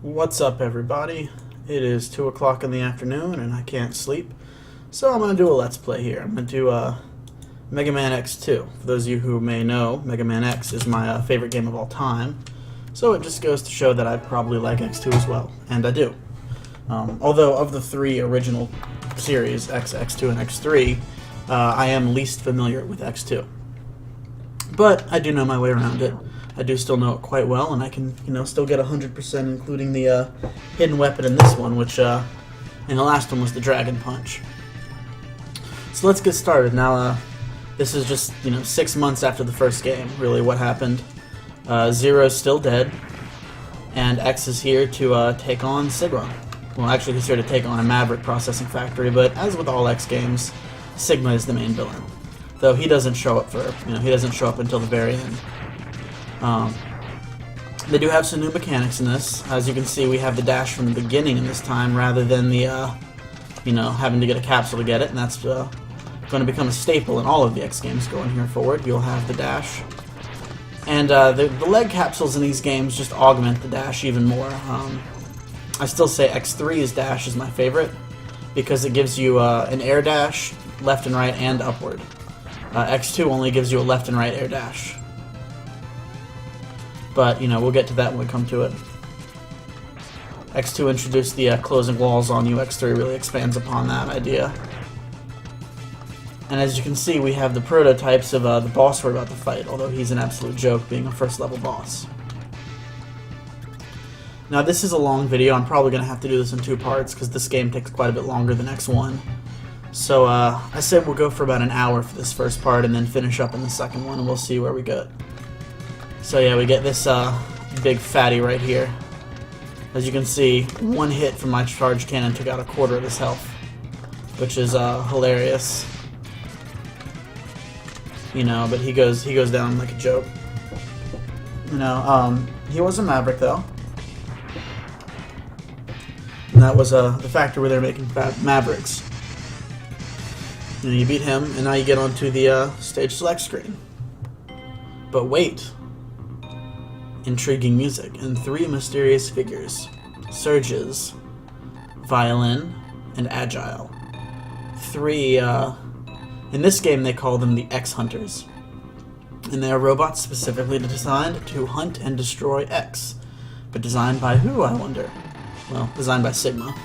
What's up, everybody? It is 2 o'clock in the afternoon and I can't sleep, so I'm going to do a Let's Play here. I'm going to do Mega Man X2. For those of you who may know, Mega Man X is my favorite game of all time, so it just goes to show that I probably like X2 as well, and I do. Although of the three original series, X, X2, and X3, I am least familiar with X2. But I do know my way around it. I do still know it quite well, and I can, still get 100%, including the hidden weapon in this one, which in the last one was the Dragon Punch. So let's get started. Now, this is just, 6 months after the first game, really, what happened. Zero's still dead, and X is here to take on Sigma. Well, actually, he's here to take on a Maverick processing factory, but as with all X games, Sigma is the main villain. Though he doesn't show up he doesn't show up until the very end. They do have some new mechanics in this. As you can see, we have the dash from the beginning in this time, rather than the, having to get a capsule to get it, and that's going to become a staple in all of the X games going here forward. You'll have the dash. And the leg capsules in these games just augment the dash even more. I still say X3's dash is my favorite, because it gives you an air dash, left and right, and upward. X2 only gives you a left and right air dash. But, we'll get to that when we come to it. X2 introduced the closing walls on you. X3 really expands upon that idea. And as you can see, we have the prototypes of the boss we're about to fight, although he's an absolute joke being a first level boss. Now this is a long video. I'm probably going to have to do this in 2 parts, because this game takes quite a bit longer than X1. So I said we'll go for about an hour for this first part, and then finish up in the second one, and we'll see where we go. So yeah, we get this big fatty right here. As you can see, one hit from my charge cannon took out 1/4 of his health, which is hilarious. But he goes down like a joke. He was a Maverick though, and that was the factory where they're making Mavericks. You beat him, and now you get onto the stage select screen. But wait. Intriguing music and 3 mysterious figures: Surges, Violin, and Agile. 3, in this game they call them the X-Hunters. And they are robots specifically designed to hunt and destroy X. But designed by who, I wonder? Well, designed by Sigma.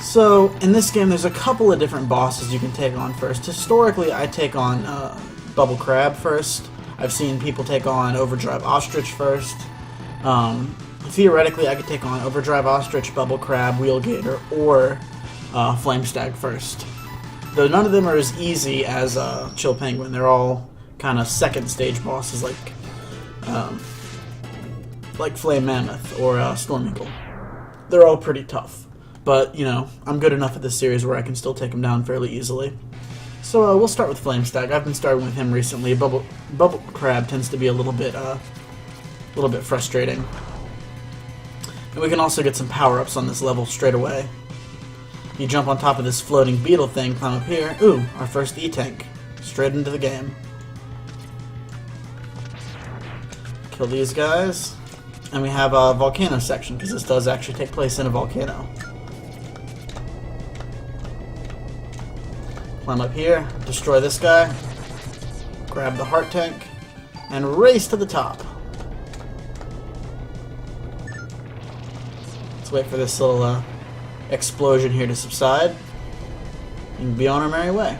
So, in this game there's a couple of different bosses you can take on first. Historically, I take on Bubble Crab first. I've seen people take on Overdrive Ostrich first. Theoretically, I could take on Overdrive Ostrich, Bubble Crab, Wheel Gator, or Flame Stag first. Though none of them are as easy as Chill Penguin. They're all kind of second stage bosses like Flame Mammoth or Storm Eagle. They're all pretty tough. But, I'm good enough at this series where I can still take them down fairly easily. So we'll start with Flame Stag. I've been starting with him recently. Bubble Crab tends to be a little bit frustrating. And we can also get some power-ups on this level straight away. You jump on top of this floating beetle thing, climb up here. Ooh, our first E-Tank. Straight into the game. Kill these guys. And we have a volcano section, because this does actually take place in a volcano. Climb up here, destroy this guy, grab the heart tank, and race to the top. Let's wait for this little explosion here to subside, and be on our merry way.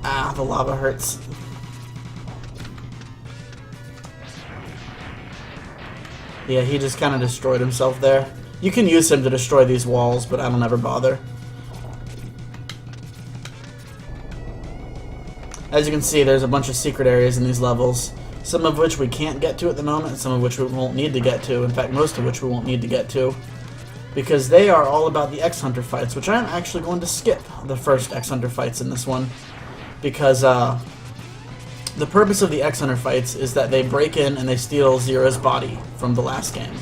Ah, the lava hurts. Yeah, he just kind of destroyed himself there. You can use him to destroy these walls, but I don't ever bother. As you can see, there's a bunch of secret areas in these levels, some of which we can't get to at the moment, some of which we won't need to get to, in fact most of which we won't need to get to, because they are all about the X-Hunter fights, which I'm actually going to skip the first X-Hunter fights in this one, because the purpose of the X-Hunter fights is that they break in and they steal Zero's body from the last game.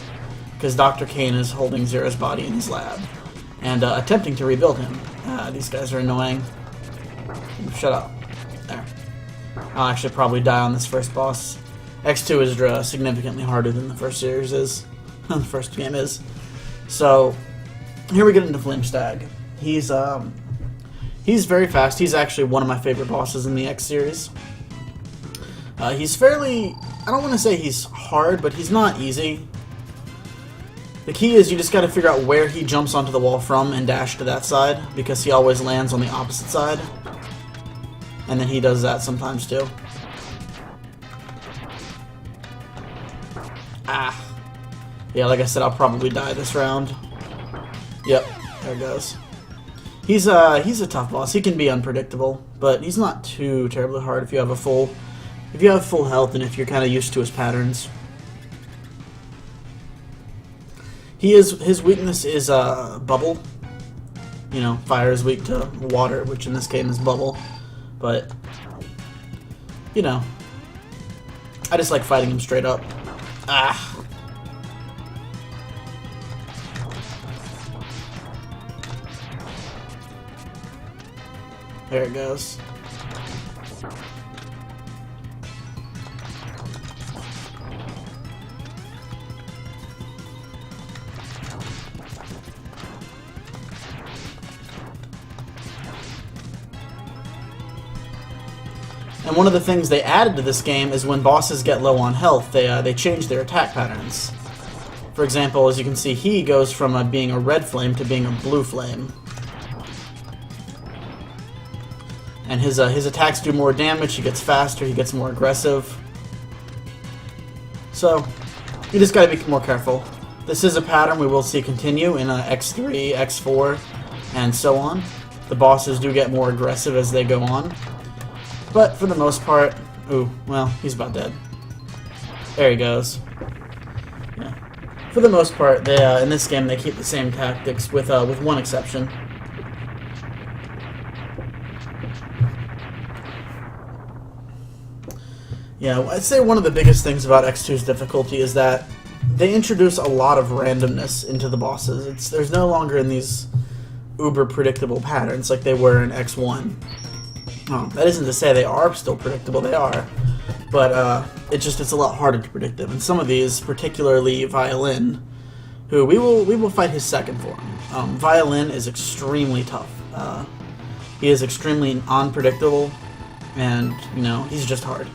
Because Dr. Kane is holding Zero's body in his lab and attempting to rebuild him. These guys are annoying. Shut up. There. I'll actually probably die on this first boss. X2 is significantly harder than the first series is. The first game is. So, here we get into Flamestag. He's very fast. He's actually one of my favorite bosses in the X series. He's fairly... I don't want to say he's hard, but he's not easy. The key is you just got to figure out where he jumps onto the wall from and dash to that side, because he always lands on the opposite side. And then he does that sometimes too. Ah. Yeah, like I said, I'll probably die this round. Yep, there it goes. He's a tough boss. He can be unpredictable, but he's not too terribly hard if you have full health and if you're kind of used to his patterns. His weakness is bubble. You know, fire is weak to water, which in this game is bubble. But you know, I just like fighting him straight up. Ah. There it goes. And one of the things they added to this game is when bosses get low on health, they change their attack patterns. For example, as you can see, he goes from being a red flame to being a blue flame. And his attacks do more damage, he gets faster, he gets more aggressive. So, you just gotta be more careful. This is a pattern we will see continue in X3, X4, and so on. The bosses do get more aggressive as they go on. But for the most part... Ooh, well, he's about dead. There he goes. Yeah. For the most part, they in this game they keep the same tactics with one exception. Yeah, I'd say one of the biggest things about X2's difficulty is that they introduce a lot of randomness into the bosses. There's no longer in these uber predictable patterns like they were in X1. That isn't to say they are still predictable, they are. But it's a lot harder to predict them. And some of these, particularly Violin, who we will fight his second form. Violin is extremely tough. He is extremely unpredictable, and you know, he's just hard.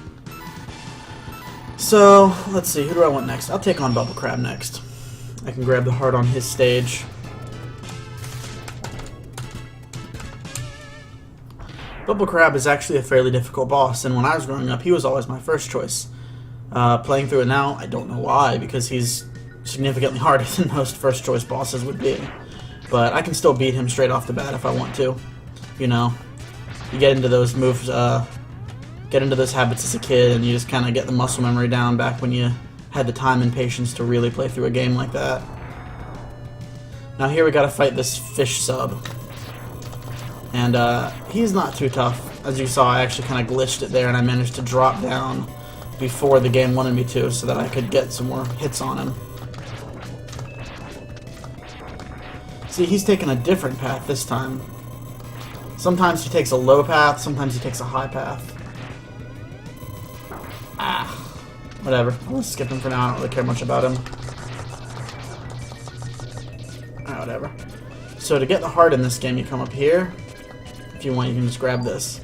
So, let's see, who do I want next? I'll take on Bubble Crab next. I can grab the heart on his stage. Bubble Crab is actually a fairly difficult boss, and when I was growing up, he was always my first choice. Playing through it now, I don't know why, because he's significantly harder than most first choice bosses would be. But I can still beat him straight off the bat if I want to. You know, you get into those moves, get into those habits as a kid, and you just kind of get the muscle memory down back when you had the time and patience to really play through a game like that. Now here we gotta fight this fish sub. And he's not too tough. As you saw, I actually kind of glitched it there, and I managed to drop down before the game wanted me to, so that I could get some more hits on him. See, he's taking a different path this time. Sometimes he takes a low path, sometimes he takes a high path. Ah, whatever. I'm gonna skip him for now. I don't really care much about him. Ah, whatever. So to get the heart in this game, you come up here. If you want, you can just grab this.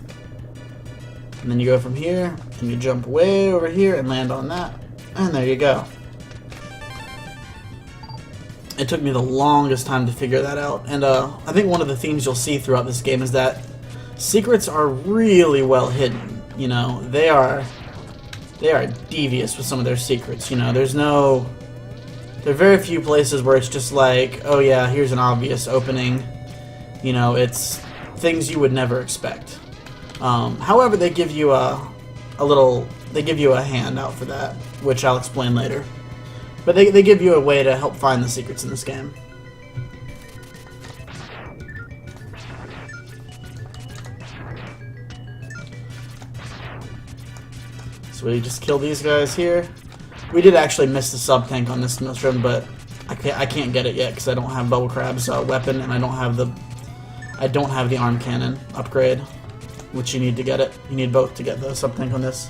And then you go from here, and you jump way over here and land on that. And there you go. It took me the longest time to figure that out. And I think one of the themes you'll see throughout this game is that secrets are really well hidden. You know, they are devious with some of their secrets. You know, there are very few places where it's just like, oh yeah, here's an obvious opening. You know, it's things you would never expect. However, they give you they give you a handout for that, which I'll explain later. But they give you a way to help find the secrets in this game. So we just kill these guys here. We did actually miss the sub-tank on this mission, but I can't get it yet because I don't have Bubble Crab's weapon, and I don't have the arm cannon upgrade, which you need to get it. You need both to get the sub-tank on this.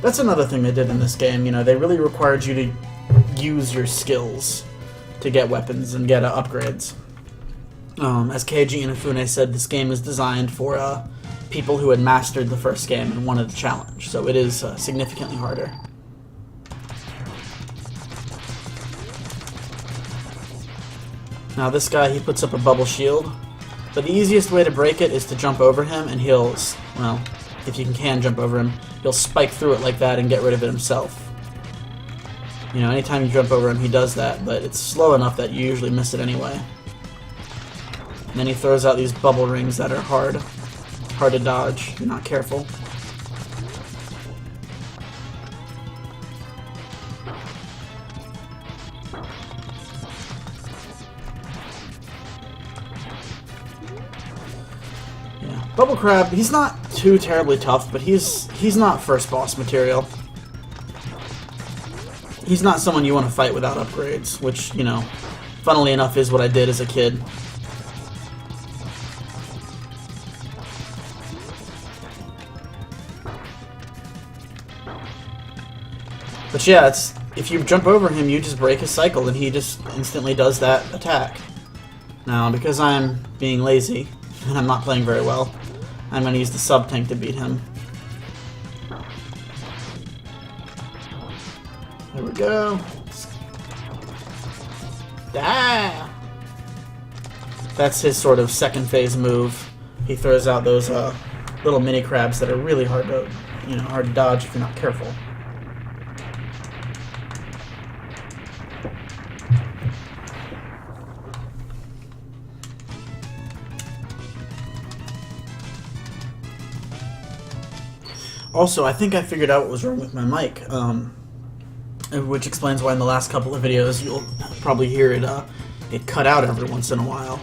That's another thing they did in this game. You know, they really required you to use your skills to get weapons and get upgrades. As Keiji Inafune said, this game is designed for people who had mastered the first game and wanted a challenge, so it is significantly harder. Now this guy, he puts up a bubble shield, but the easiest way to break it is to jump over him, and he'll, well, if you can jump over him, he'll spike through it like that and get rid of it himself. You know, anytime you jump over him, he does that, but it's slow enough that you usually miss it anyway. And then he throws out these bubble rings that are hard to dodge if you're not careful. Yeah, Bubble Crab, he's not too terribly tough, but he's not first boss material. He's not someone you want to fight without upgrades, which, you know, funnily enough is what I did as a kid. But yeah, if you jump over him, you just break his cycle, and he just instantly does that attack. Now, because I'm being lazy, and I'm not playing very well, I'm going to use the sub-tank to beat him. There we go. Ah! That's his sort of second phase move. He throws out those little mini crabs that are really hard to, you know, hard to dodge if you're not careful. Also, I think I figured out what was wrong with my mic, which explains why in the last couple of videos you'll probably hear it cut out every once in a while.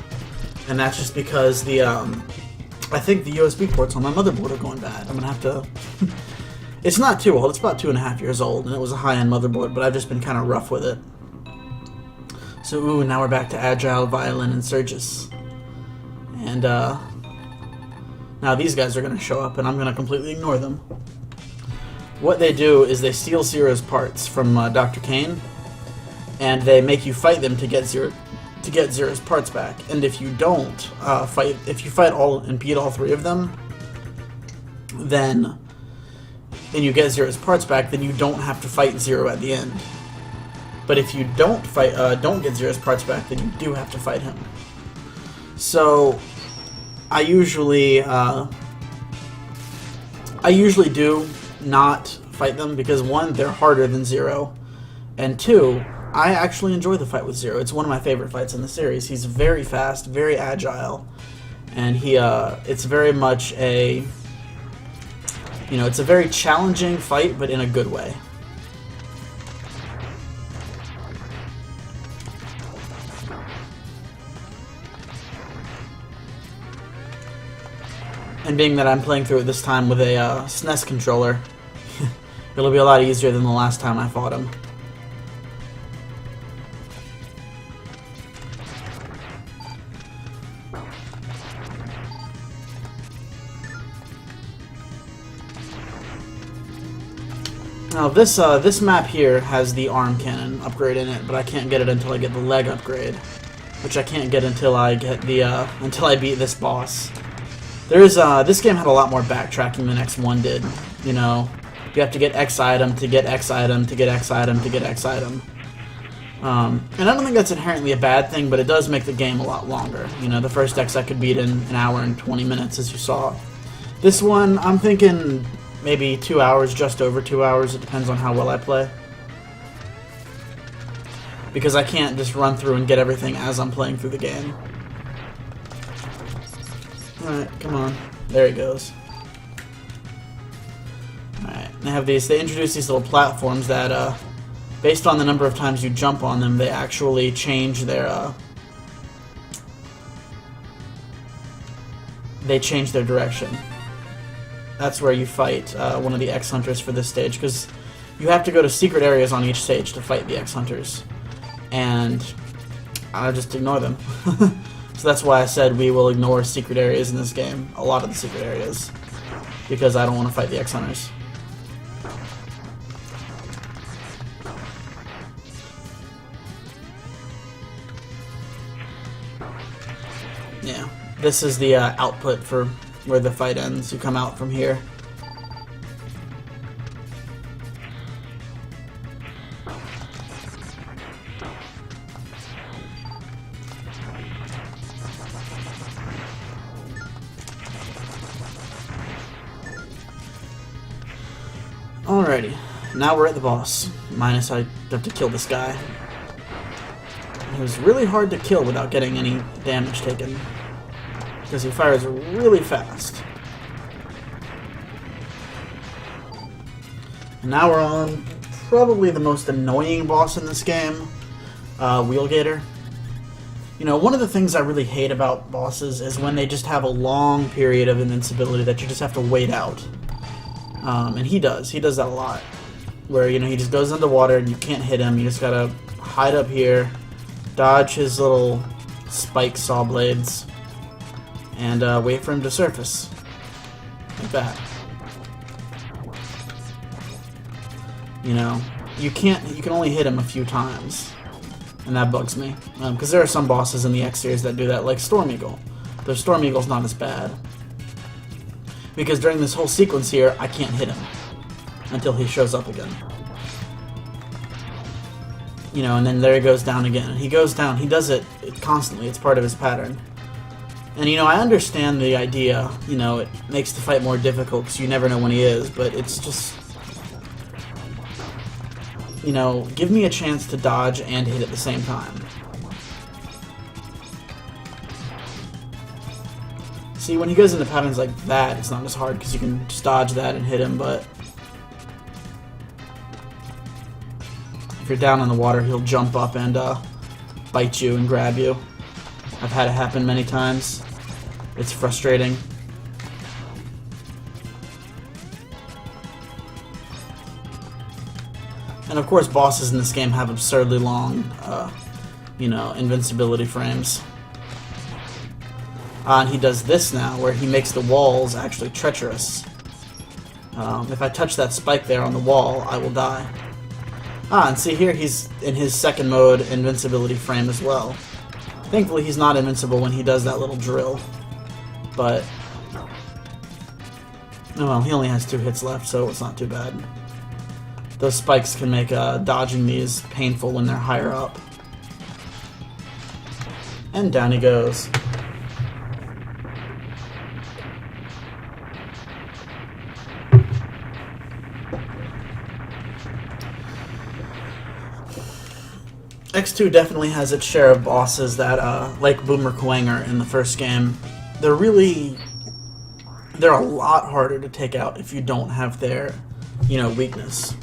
And that's just because I think the USB ports on my motherboard are going bad. I'm gonna have to... It's not too old, it's about 2.5 years old, and it was a high-end motherboard, but I've just been kind of rough with it. So, ooh, now we're back to Agile, Violin, and Surges. And, now these guys are going to show up, and I'm going to completely ignore them. What they do is they steal Zero's parts from Dr. Kane, and they make you fight them to get Zero's parts back. And if you don't if you fight all and beat all three of them, then you get Zero's parts back. Then you don't have to fight Zero at the end. But if you don't get Zero's parts back, then you do have to fight him. So I usually do not fight them because, one, they're harder than Zero, and two, I actually enjoy the fight with Zero. It's one of my favorite fights in the series. He's very fast, very agile, and it's very much a, you know, it's a very challenging fight, but in a good way. And being that I'm playing through it this time with a SNES controller, it'll be a lot easier than the last time I fought him. Now this map here has the arm cannon upgrade in it, but I can't get it until I get the leg upgrade, which I can't get until I get the until I beat this boss. This game had a lot more backtracking than X1 did. You know, you have to get X item to get X item to get X item to get X item. And I don't think that's inherently a bad thing, but it does make the game a lot longer. You know, the first X I could beat in an hour and 20 minutes, as you saw. This one, I'm thinking maybe 2 hours, just over 2 hours. It depends on how well I play. Because I can't just run through and get everything as I'm playing through the game. Alright, come on. There he goes. Alright, they introduce these little platforms that, based on the number of times you jump on them, they actually change their, direction. That's where you fight one of the X-Hunters for this stage, because you have to go to secret areas on each stage to fight the X-Hunters. And I just ignore them. So that's why I said we will ignore secret areas in this game. A lot of the secret areas. because I don't want to fight the X-Hunters. Yeah, this is the output for where the fight ends. You come out from here. Alrighty, now we're at the boss. Minus I have to kill this guy. It was really hard to kill without getting any damage taken, because he fires really fast. And now we're on probably the most annoying boss in this game, Wheelgator. You know, one of the things I really hate about bosses is when they just have a long period of invincibility that you just have to wait out. And he does that a lot. Where, you know, he just goes underwater and you can't hit him. You just gotta hide up here, dodge his little spike saw blades, and wait for him to surface. Like that. You know, you can only hit him a few times. And that bugs me. Because there are some bosses in the X series that do that, like Storm Eagle. Though Storm Eagle's not as bad. Because during this whole sequence here, I can't hit him until he shows up again. You know, and then there he goes down again. He goes down. He does it constantly. It's part of his pattern. And, you know, I understand the idea. You know, it makes the fight more difficult because you never know when he is. But it's just... You know, give me a chance to dodge and hit at the same time. See, when he goes into patterns like that, it's not as hard because you can just dodge that and hit him, but if you're down in the water, he'll jump up and bite you and grab you. I've had it happen many times. It's frustrating. And of course, bosses in this game have absurdly long, you know, invincibility frames. And he does this now, where he makes the walls actually treacherous. If I touch that spike there on the wall, I will die. And see here, he's in his second mode invincibility frame as well. Thankfully, he's not invincible when he does that little drill. But, oh well, he only has 2 hits left, so it's not too bad. Those spikes can make dodging these painful when they're higher up. And down he goes. X2 definitely has its share of bosses that, like Boomer Kuwanger in the first game, they're a lot harder to take out if you don't have their, you know, weakness.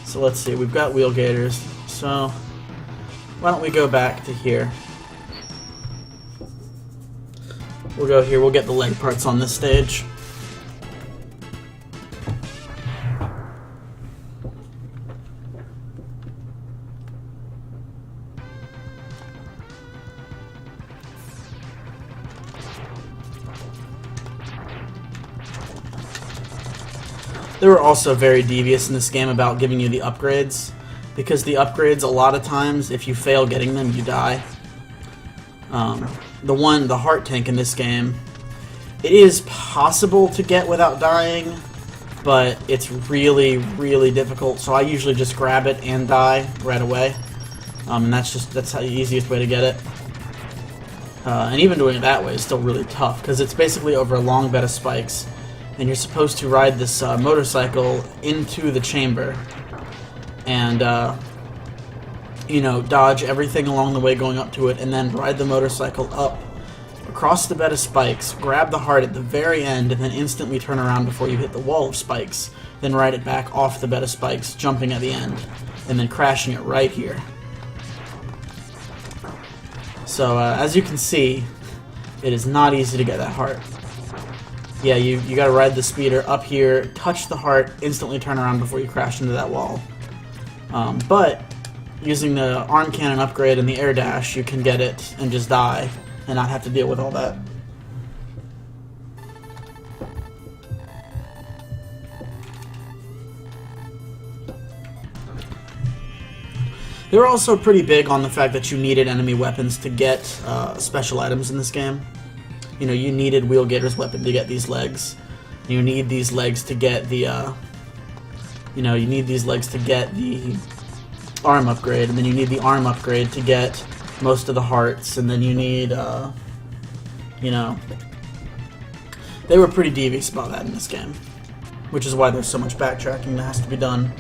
So let's see, we've got Wheelgators, so why don't we go back to here. We'll go here, we'll get the leg parts on this stage. They were also very devious in this game about giving you the upgrades, because the upgrades, a lot of times, if you fail getting them, you die. The heart tank in this game, it is possible to get without dying, but it's really, really difficult, so I usually just grab it and die right away. And that's the easiest way to get it. And even doing it that way is still really tough, because it's basically over a long bed of spikes, and you're supposed to ride this motorcycle into the chamber and, you know, dodge everything along the way going up to it, and then ride the motorcycle up across the bed of spikes, grab the heart at the very end, and then instantly turn around before you hit the wall of spikes, then ride it back off the bed of spikes, jumping at the end, and then crashing it right here. So, as you can see, it is not easy to get that heart. Yeah, you gotta ride the speeder up here, touch the heart, instantly turn around before you crash into that wall. But using the arm cannon upgrade and the air dash, you can get it and just die and not have to deal with all that. They were also pretty big on the fact that you needed enemy weapons to get special items in this game. You know, you needed Wheelgator's weapon to get these legs. You need these legs to get the, you need these legs to get the arm upgrade, and then you need the arm upgrade to get most of the hearts, and then you need, they were pretty devious about that in this game, which is why there's so much backtracking that has to be done.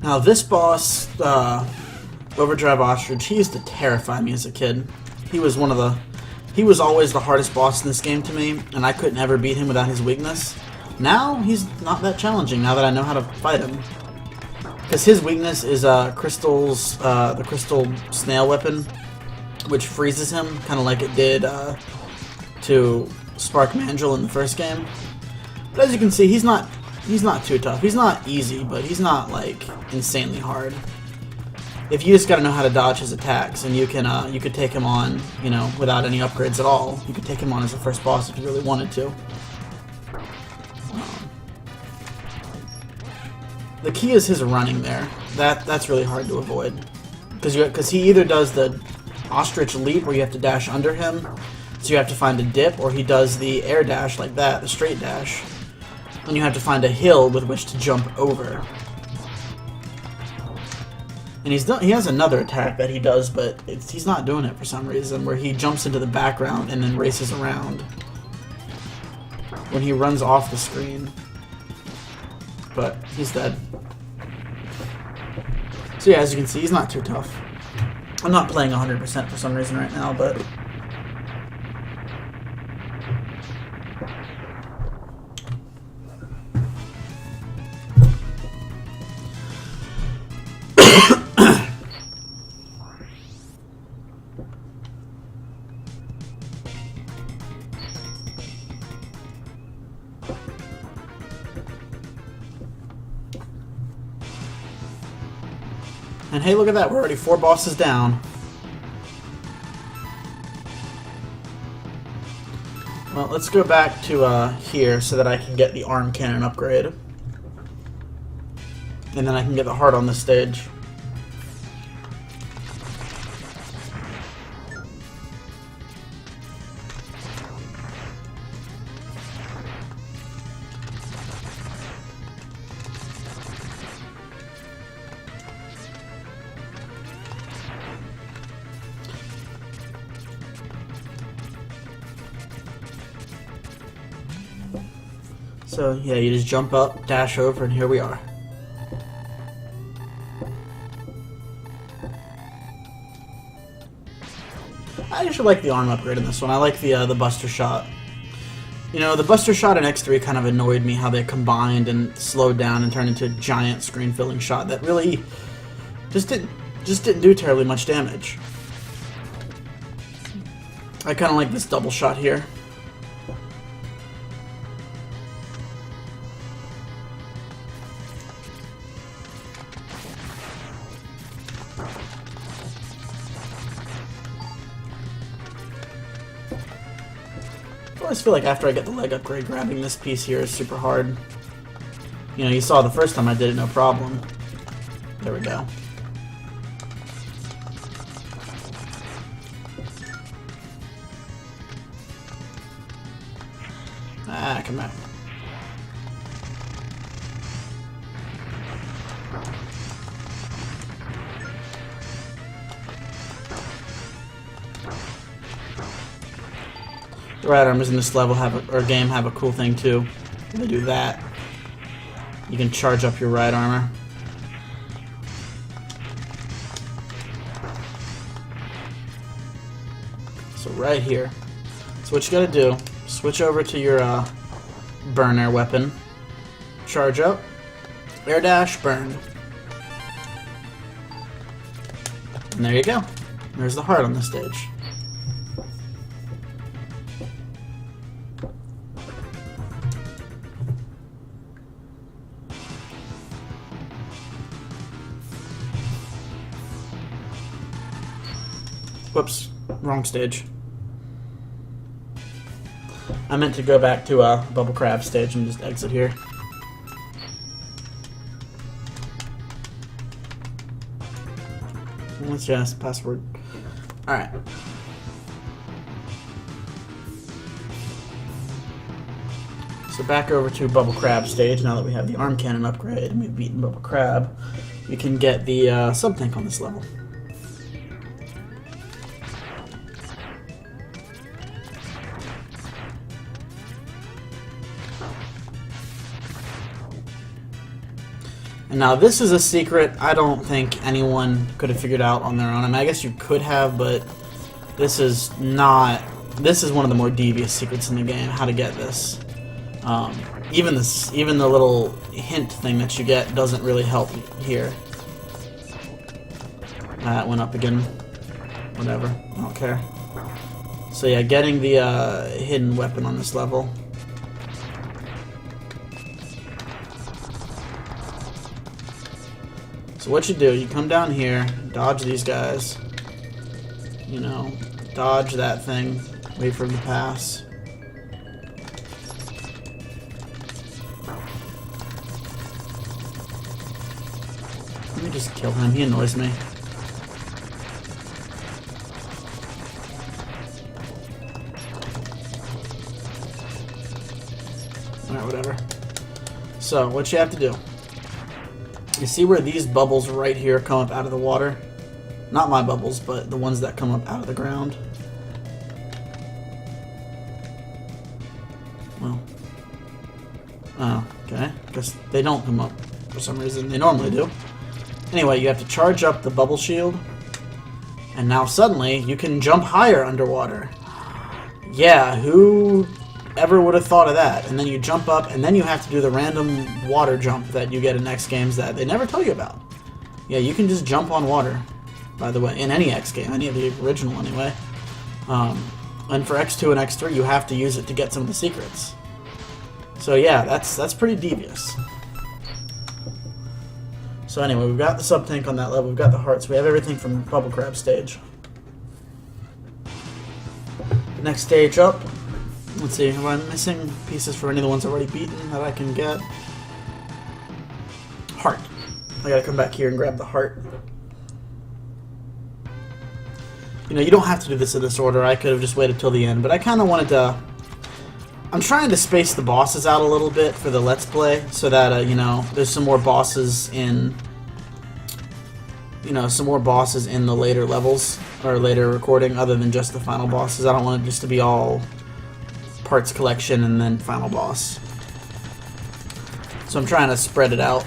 Now this boss, Overdrive Ostrich, he used to terrify me as a kid. He was always the hardest boss in this game to me, and I couldn't ever beat him without his weakness. Now, he's not that challenging, now that I know how to fight him. Because his weakness is the crystal snail weapon, which freezes him, kind of like it did to Spark Mandrill in the first game. But as you can see, he's not too tough. He's not easy, but he's not, like, insanely hard. If you just gotta know how to dodge his attacks, and you could take him on, without any upgrades at all. You could take him on as the first boss if you really wanted to. The key is his running there. That's really hard to avoid. Because he either does the ostrich leap, where you have to dash under him, so you have to find a dip, or he does the air dash like that, the straight dash. And you have to find a hill with which to jump over. And he has another attack that he does, but he's not doing it for some reason, where he jumps into the background and then races around when he runs off the screen. But he's dead. So yeah, as you can see, he's not too tough. I'm not playing 100% for some reason right now, but and hey, look at that, we're already 4 bosses down. Well, let's go back to here so that I can get the arm cannon upgrade. And then I can get the heart on this stage. So yeah, you just jump up, dash over, and here we are. I actually like the arm upgrade in this one. I like the Buster Shot. You know, the Buster Shot in X3 kind of annoyed me how they combined and slowed down and turned into a giant screen-filling shot that really just didn't do terribly much damage. I kind of like this double shot here. I always feel like after I get the leg upgrade, grabbing this piece here is super hard. You know, you saw the first time I did it, no problem. There we go. Ah, come back. The right armors in this level game have a cool thing too. When they do that, you can charge up your right armor. So right here. So what you gotta do, switch over to your burner weapon. Charge up. Air dash, burn. And there you go. There's the heart on the stage. Whoops, wrong stage. I meant to go back to Bubble Crab stage and just exit here. Let's just password. Alright. So back over to Bubble Crab stage. Now that we have the arm cannon upgrade and we've beaten Bubble Crab, we can get the sub-tank on this level. And now this is a secret I don't think anyone could have figured out on their own. I mean, I guess you could have, but this is not... This is one of the more devious secrets in the game, how to get this. Even the little hint thing that you get doesn't really help here. That went up again. Whatever, I don't care. So yeah, getting the hidden weapon on this level. So what you do, you come down here, dodge these guys, you know, dodge that thing, wait for him to pass. Let me just kill him, he annoys me. Alright, whatever. So, what you have to do. You see where these bubbles right here come up out of the water? Not my bubbles, but the ones that come up out of the ground. Well. Oh, okay. Guess they don't come up for some reason. They normally do. Anyway, you have to charge up the bubble shield. And now suddenly, you can jump higher underwater. Yeah, who ever would have thought of that? And then you jump up, and then you have to do the random water jump that you get in X games that they never tell you about. Yeah, you can just jump on water, by the way, in any X game, any of the original anyway. And for X2 and X3, you have to use it to get some of the secrets. So yeah, that's pretty devious. So anyway, we've got the sub-tank on that level, we've got the hearts, we have everything from Bubble Crab stage. Next stage up. Let's see, am I missing pieces for any of the ones already beaten that I can get? Heart. I gotta come back here and grab the heart. You know, you don't have to do this in this order. I could have just waited till the end, but I kind of wanted to... I'm trying to space the bosses out a little bit for the Let's Play, so that, you know, there's some more bosses in... You know, some more bosses in the later levels, or later recording, other than just the final bosses. I don't want it just to be all... parts collection and then final boss. So I'm trying to spread it out.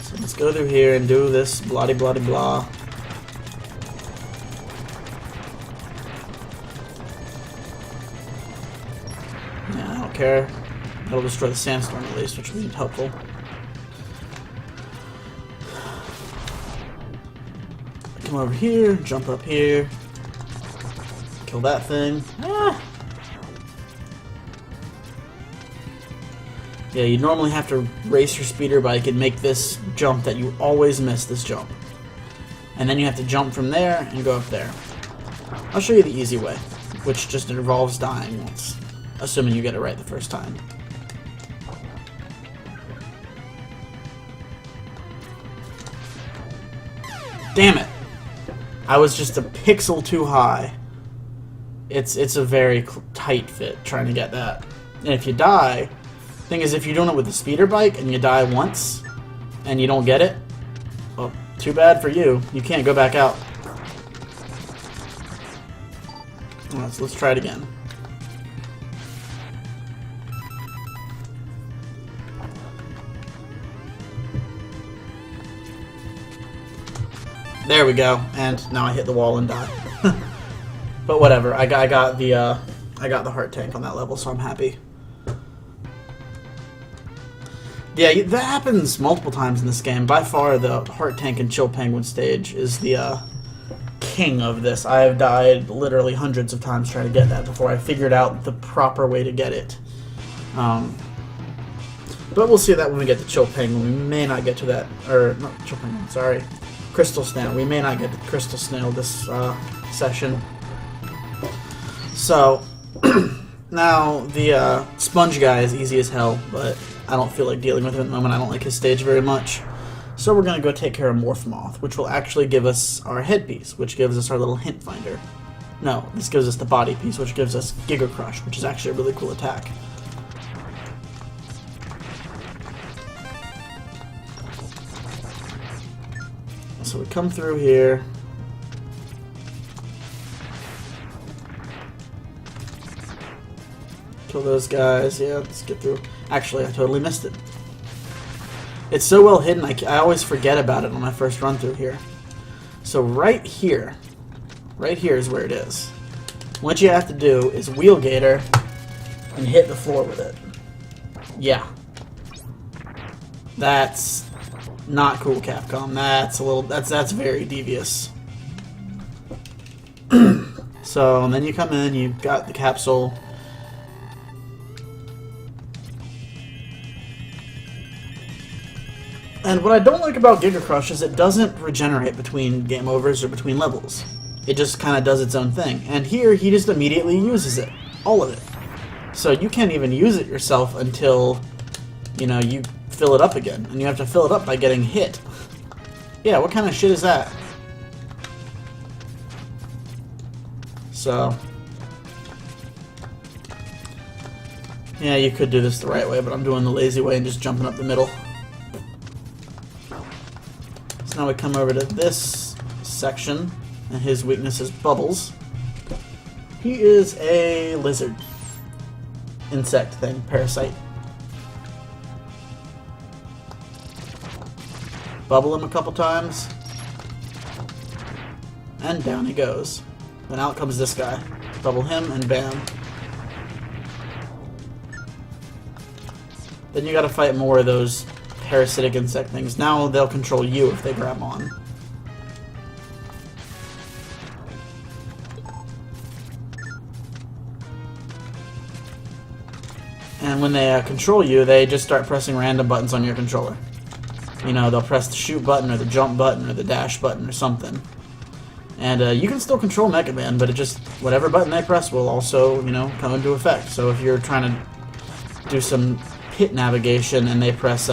So let's go through here and do this blah de blah de blah. Yeah, I don't care. That'll destroy the sandstorm at least, which will be helpful. Come over here, jump up here. Kill that thing. Ah. Yeah, you normally have to race your speeder bike and make this jump that you always miss this jump. And then you have to jump from there and go up there. I'll show you the easy way, which just involves dying once, assuming you get it right the first time. Damn it! I was just a pixel too high. It's a very tight fit trying to get that. And if you die, thing is, if you're doing it with the speeder bike and you die once and you don't get it, well, too bad for you. You can't go back out. Alright, so let's try it again. There we go. And now I hit the wall and die. But whatever, I got the heart tank on that level, so I'm happy. Yeah, that happens multiple times in this game. By far, the Heart Tank and Chill Penguin stage is the king of this. I have died literally hundreds of times trying to get that before I figured out the proper way to get it. But we'll see that when we get to Chill Penguin. We may not get to that, or not Chill Penguin, sorry. Crystal Snail. We may not get to Crystal Snail this session. So, now the Sponge guy is easy as hell, but I don't feel like dealing with him at the moment. I don't like his stage very much. So we're going to go take care of Morph Moth, which will actually give us our headpiece, which gives us our little hint finder. No, this gives us the body piece, which gives us Giga Crush, which is actually a really cool attack. So we come through here. Kill those guys. Yeah, let's get through. Actually, I totally missed it. It's so well hidden, I always forget about it on my first run through here. So right here is where it is. What you have to do is wheel gator and hit the floor with it. Yeah. That's not cool, Capcom. That's very devious. So, and then you come in, you've got the capsule. And what I don't like about Giga Crush is it doesn't regenerate between game overs or between levels. It just kind of does its own thing. And here, he just immediately uses it. All of it. So you can't even use it yourself until, you know, you fill it up again. And you have to fill it up by getting hit. Yeah, what kind of shit is that? So, yeah, you could do this the right way, but I'm doing the lazy way and just jumping up the middle. So now we come over to this section, and his weakness is bubbles. He is a lizard. Insect thing, parasite. Bubble him a couple times, and down he goes. Then out comes this guy. Bubble him, and bam. Then you gotta fight more of those parasitic insect things. Now they'll control you if they grab on. And when they control you, they just start pressing random buttons on your controller. You know, they'll press the shoot button, or the jump button, or the dash button, or something. And you can still control Mega Man, but it just, whatever button they press will also, you know, come into effect. So if you're trying to do some pit navigation and they press,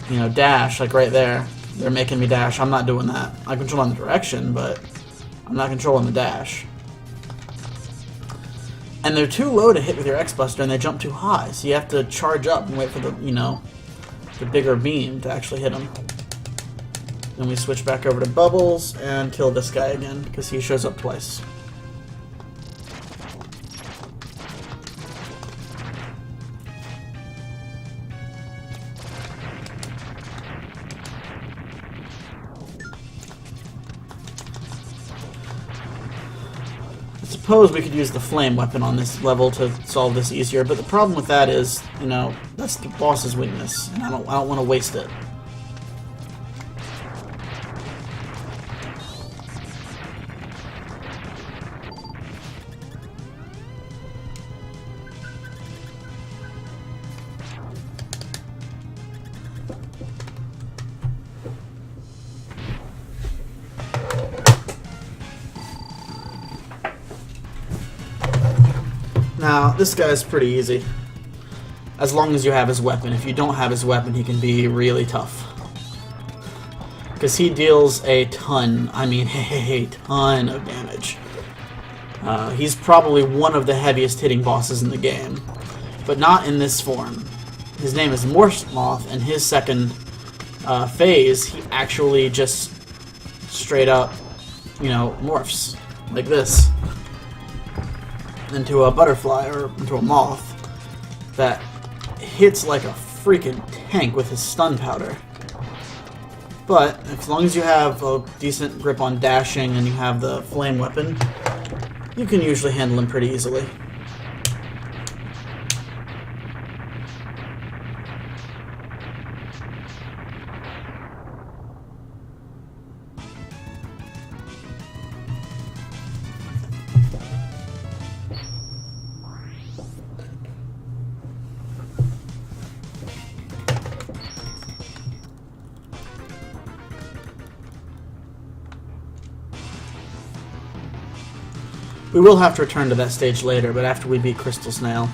you know, dash, like right there, they're making me dash. I'm not doing that. I'm controlling the direction, but I'm not controlling the dash. And they're too low to hit with your X-Buster, and they jump too high, so you have to charge up and wait for the, you know, the bigger beam to actually hit them. Then we switch back over to Bubbles and kill this guy again, because he shows up twice. I suppose we could use the flame weapon on this level to solve this easier, but the problem with that is, you know, that's the boss's weakness, and I don't want to waste it. Now, this guy's pretty easy, as long as you have his weapon. If you don't have his weapon, he can be really tough. Because he deals a ton, I mean a ton of damage. He's probably one of the heaviest hitting bosses in the game, but not in this form. His name is Morph Moth, and his second phase, he actually just straight up, you know, morphs, like this, into a butterfly, or into a moth, that hits like a freaking tank with his stun powder. But as long as you have a decent grip on dashing and you have the flame weapon, you can usually handle him pretty easily. We will have to return to that stage later, but after we beat Crystal Snail.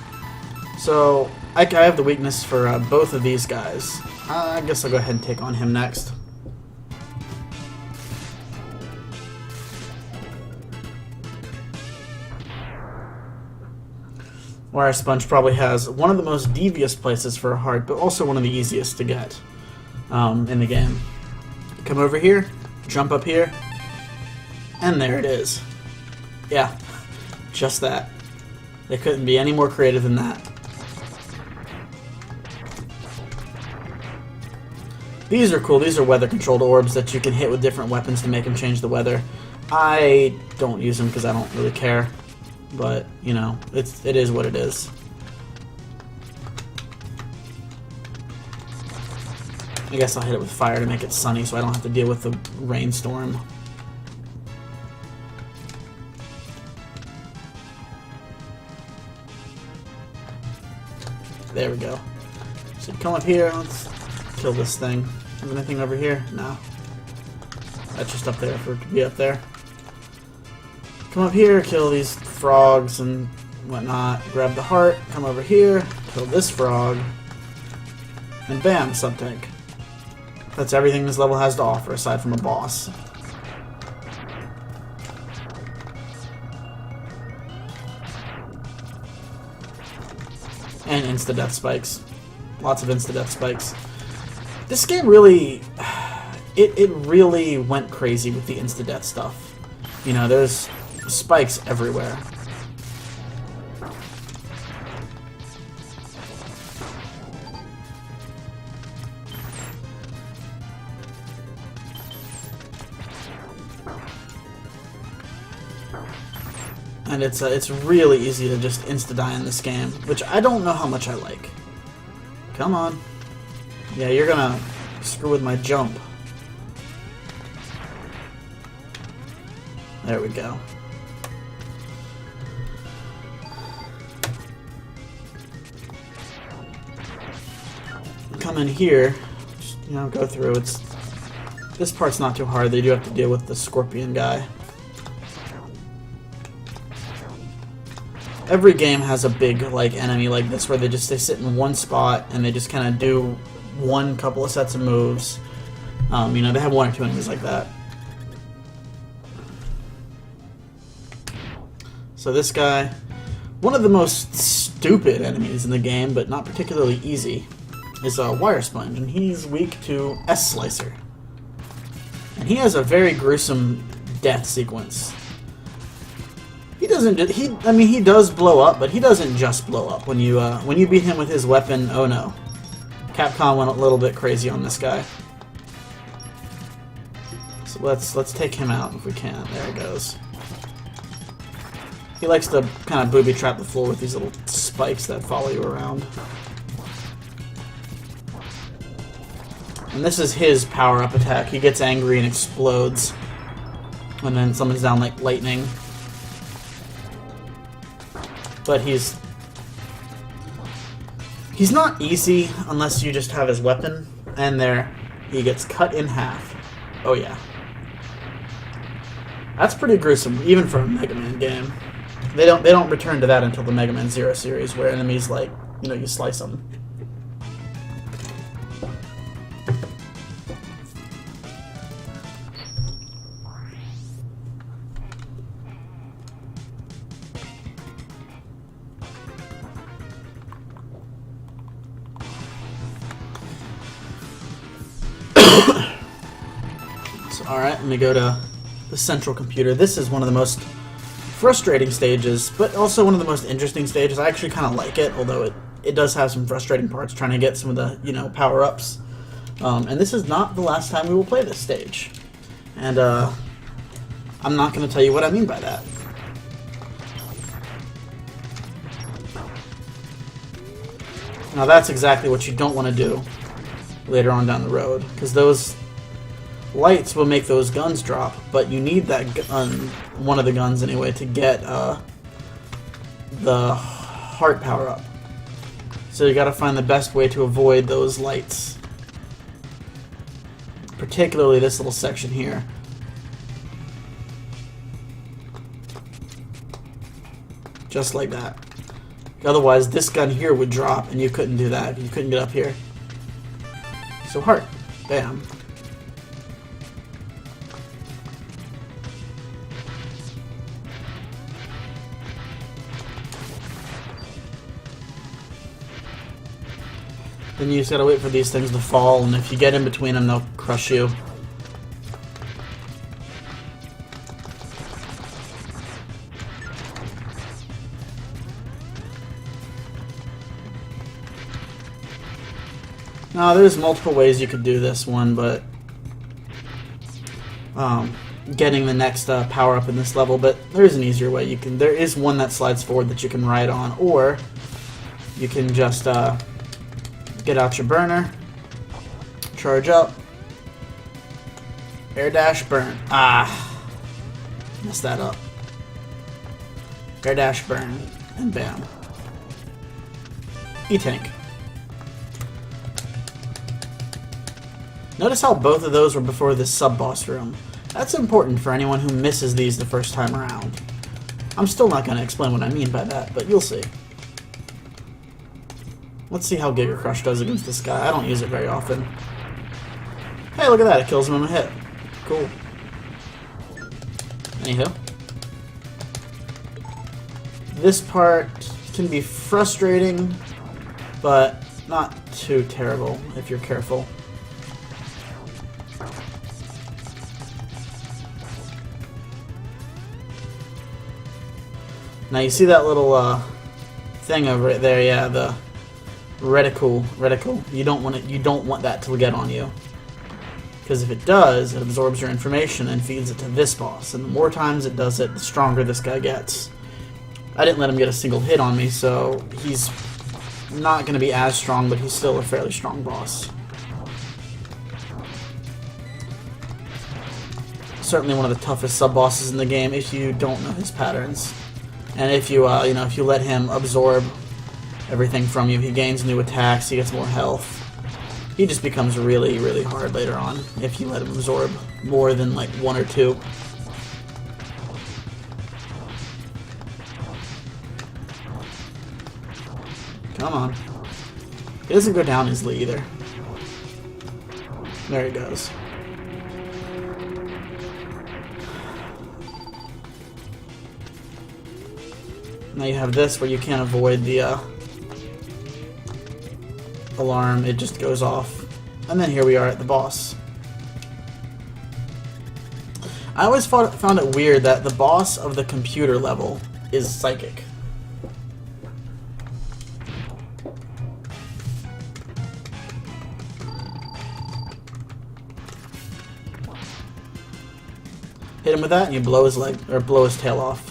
So, I have the weakness for both of these guys. I guess I'll go ahead and take on him next. Wire Sponge probably has one of the most devious places for a heart, but also one of the easiest to get in the game. Come over here, jump up here, and there it is. Yeah, just that. They couldn't be any more creative than that. These are cool. These are weather-controlled orbs that you can hit with different weapons to make them change the weather. I don't use them because I don't really care. But, you know, it is what it is. I guess I'll hit it with fire to make it sunny so I don't have to deal with the rainstorm. There we go. So come up here, let's kill this thing. Is there anything over here? No. That's just up there for it to be up there. Come up here, kill these frogs and whatnot. Grab the heart, come over here, kill this frog, and bam, sub-tank. That's everything this level has to offer, aside from a boss. And insta-death spikes. Lots of insta-death spikes. This game really... It really went crazy with the insta-death stuff. You know, there's spikes everywhere. And it's really easy to just insta-die in this game, which I don't know how much I like. Come on. Yeah, you're gonna screw with my jump. There we go. Come in here, just, you know, go through. This part's not too hard. They do have to deal with the scorpion guy. Every game has a big like enemy like this where they sit in one spot and they just kind of do one couple of sets of moves. You know, they have one or two enemies like that. So this guy, one of the most stupid enemies in the game, but not particularly easy, is a Wire Sponge, and he's weak to S-Slicer. And he has a very gruesome death sequence. He doesn't. I mean, he does blow up, but he doesn't just blow up. When you beat him with his weapon, oh no, Capcom went a little bit crazy on this guy. So let's take him out if we can. There it goes. He likes to kind of booby trap the floor with these little spikes that follow you around. And this is his power-up attack. He gets angry and explodes when then someone's down like lightning. But he's not easy unless you just have his weapon, and there he gets cut in half. Oh yeah. That's pretty gruesome, even for a Mega Man game. They don't return to that until the Mega Man Zero series, where enemies, like, you know, you slice them. So, alright, let me go to the central computer. This is one of the most frustrating stages, but also one of the most interesting stages. I actually kind of like it, although it does have some frustrating parts trying to get some of the, you know, power-ups. And this is not the last time we will play this stage. And I'm not going to tell you what I mean by that. Now that's exactly what you don't want to do later on down the road, because those lights will make those guns drop, but you need that gun, one of the guns anyway, to get the heart power up. So you gotta find the best way to avoid those lights. Particularly this little section here. Just like that. Otherwise, this gun here would drop, and you couldn't do that. You couldn't get up here. So heart. Bam. Then you just gotta wait for these things to fall, and if you get in between them, they'll crush you. Now, there's multiple ways you could do this one, but getting the next power up in this level, but there is an easier way. There is one that slides forward that you can ride on, or you can just get out your burner, charge up, air dash, burn. Ah, messed that up. Air dash, burn, and bam. E-tank. Notice how both of those were before this sub-boss room. That's important for anyone who misses these the first time around. I'm still not going to explain what I mean by that, but you'll see. Let's see how Giga Crush does against this guy. I don't use it very often. Hey, look at that. It kills him in a hit. Cool. Anywho. This part can be frustrating, but not too terrible if you're careful. Now you see that little thing over right there, yeah, the reticle. You don't want it. You don't want that to get on you, because if it does, it absorbs your information and feeds it to this boss. And the more times it does it, the stronger this guy gets. I didn't let him get a single hit on me, so he's not going to be as strong, but he's still a fairly strong boss. Certainly one of the toughest sub-bosses in the game if you don't know his patterns. And if you, if you let him absorb everything from you, he gains new attacks, he gets more health. He just becomes really, really hard later on if you let him absorb more than like one or two. Come on. He doesn't go down easily either. There he goes. Now you have this where you can't avoid the alarm, it just goes off. And then here we are at the boss. I always found it weird that the boss of the computer level is psychic. Hit him with that and you blow his leg, or blow his tail off.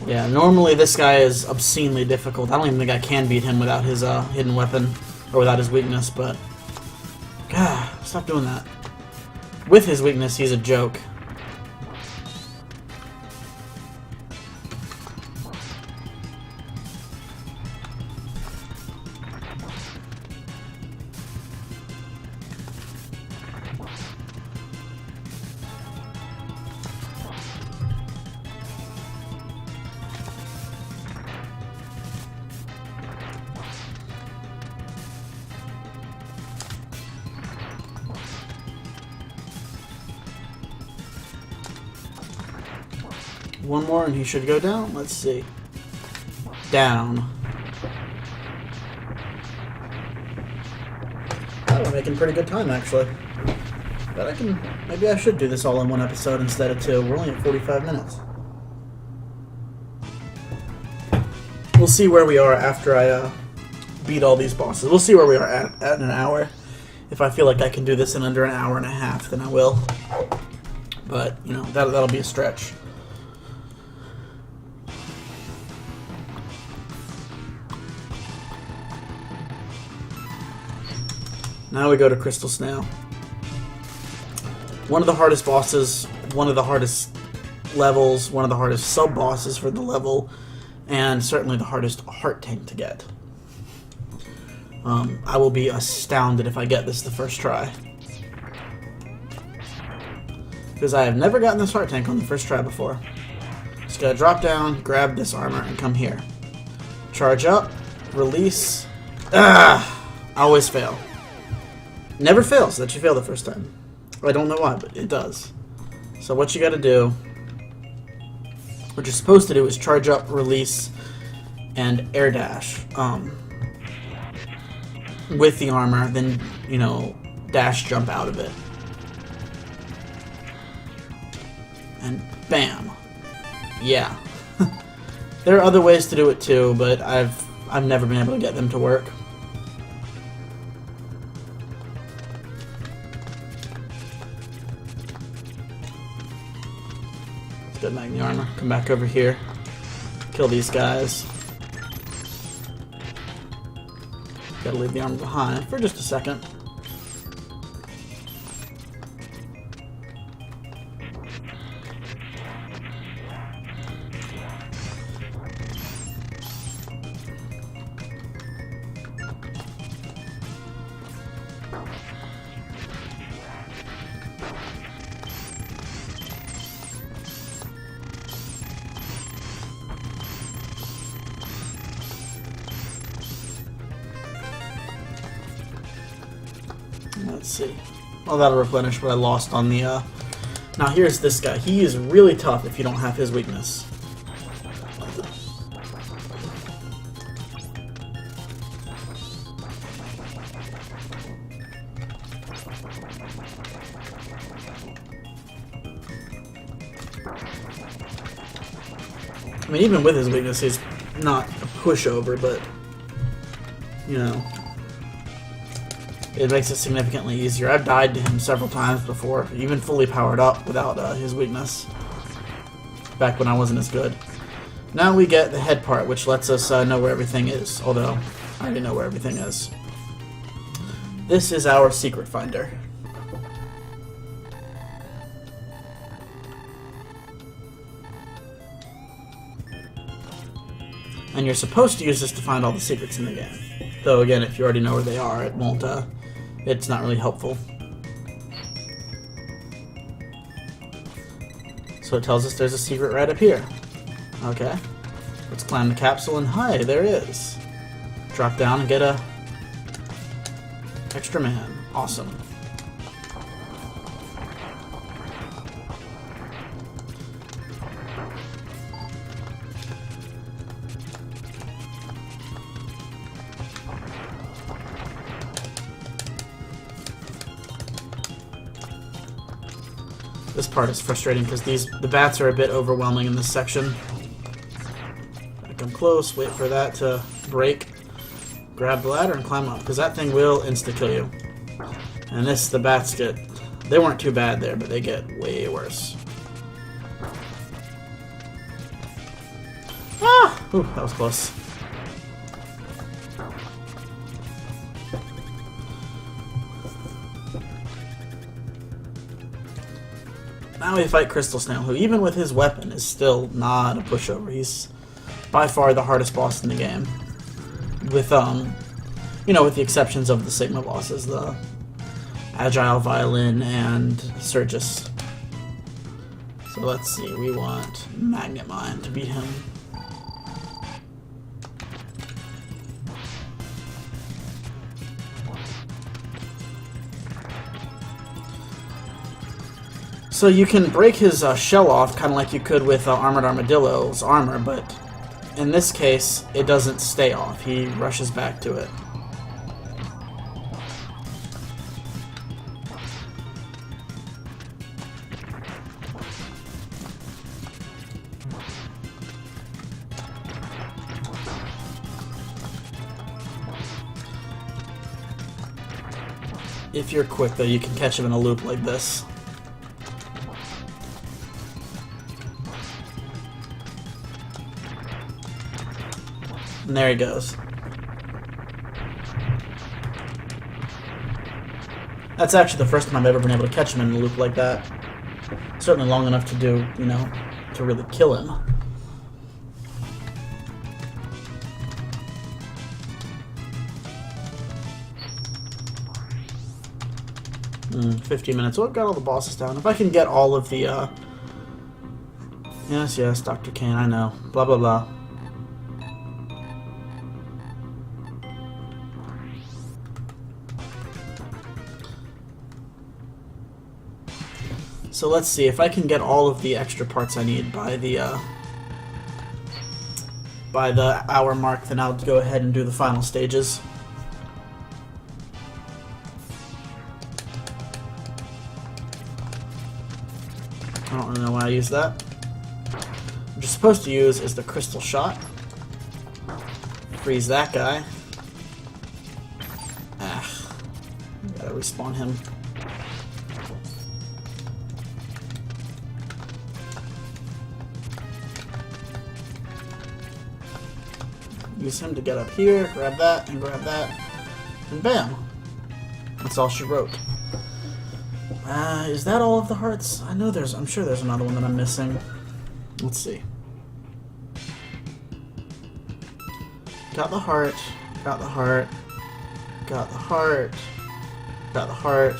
Yeah, normally this guy is obscenely difficult. I don't even think I can beat him without his hidden weapon, or without his weakness, but... God, stop doing that. With his weakness, he's a joke. One more and he should go down. Let's see. Down. Oh, we're making pretty good time actually. But maybe I should do this all in one episode instead of two. We're only at 45 minutes. We'll see where we are after I beat all these bosses. We'll see where we are at an hour. If I feel like I can do this in under an hour and a half, then I will. But, you know, that'll be a stretch. Now we go to Crystal Snail. one of the hardest bosses, one of the hardest levels, one of the hardest sub-bosses for the level, and certainly the hardest heart tank to get. I will be astounded if I get this the first try. Because I have never gotten this heart tank on the first try before. Just gotta drop down, grab this armor, and come here. Charge up, release. I always fail. Never fails that you fail the first time. I don't know why, but it does. So what you gotta do, what you're supposed to do is charge up, release, and air dash. With the armor, then, you know, dash jump out of it. And bam. Yeah. There are other ways to do it too, but I've never been able to get them to work. Let's get back in the armor. Come back over here. Kill these guys. Gotta leave the armor behind for just a second. Let's see. Well, that'll replenish what I lost on the, Now here's this guy. He is really tough if you don't have his weakness. I mean, even with his weakness, he's not a pushover, but, you know, it makes it significantly easier. I've died to him several times before, even fully powered up without his weakness, back when I wasn't as good. Now we get the head part, which lets us know where everything is, although I already know where everything is. This is our secret finder. And you're supposed to use this to find all the secrets in the game. Though, again, if you already know where they are, it won't, it's not really helpful. So it tells us there's a secret right up here. Okay. Let's climb the capsule, and hi, there is. Drop down and get a extra man. Awesome. This part is frustrating because the bats are a bit overwhelming in this section. I come close, wait for that to break, grab the ladder and climb up, because that thing will insta-kill you. And the bats they weren't too bad there, but they get way worse. Ah! Ooh, that was close. Now we fight Crystal Snail, who even with his weapon is still not a pushover. He's by far the hardest boss in the game. With, you know, with the exceptions of the Sigma bosses, the Agile Violin and Surgus. So let's see, we want Magnet Mine to beat him. So you can break his shell off, kind of like you could with Armored Armadillo's armor, but in this case, it doesn't stay off. He rushes back to it. If you're quick, though, you can catch him in a loop like this. And there he goes. That's actually the first time I've ever been able to catch him in a loop like that. Certainly long enough to do, you know, to really kill him. 15 minutes. Oh, I've got all the bosses down. If I can get all of the, Yes, yes, Dr. Kane, I know. Blah, blah, blah. So let's see, if I can get all of the extra parts I need by the hour mark, then I'll go ahead and do the final stages. I don't really know why I use that. What you're supposed to use is the crystal shot. Freeze that guy. Ah, gotta respawn him. Use him to get up here, grab that, and bam! That's all she wrote. Is that all of the hearts? I'm sure there's another one that I'm missing. Let's see. Got the heart, got the heart, got the heart, got the heart,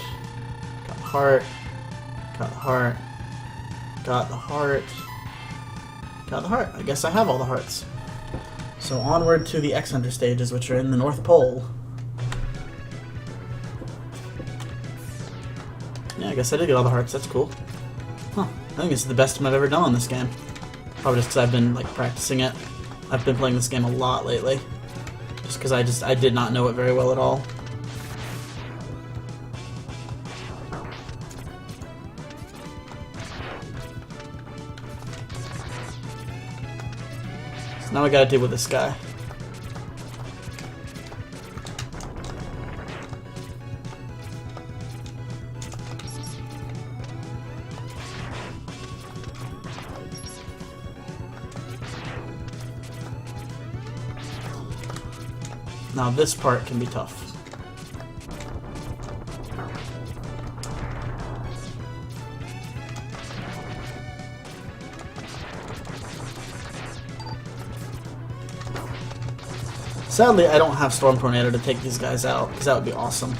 got the heart, got the heart, got the heart, got the heart. I guess I have all the hearts. So onward to the X-Hunter stages, which are in the North Pole. Yeah, I guess I did get all the hearts. That's cool. Huh. I think this is the best time I've ever done on this game. Probably just because I've been, like, practicing it. I've been playing this game a lot lately. Just because I did not know it very well at all. Now I gotta deal with this guy. Now this part can be tough. Sadly, I don't have Storm Tornado to take these guys out, because that would be awesome.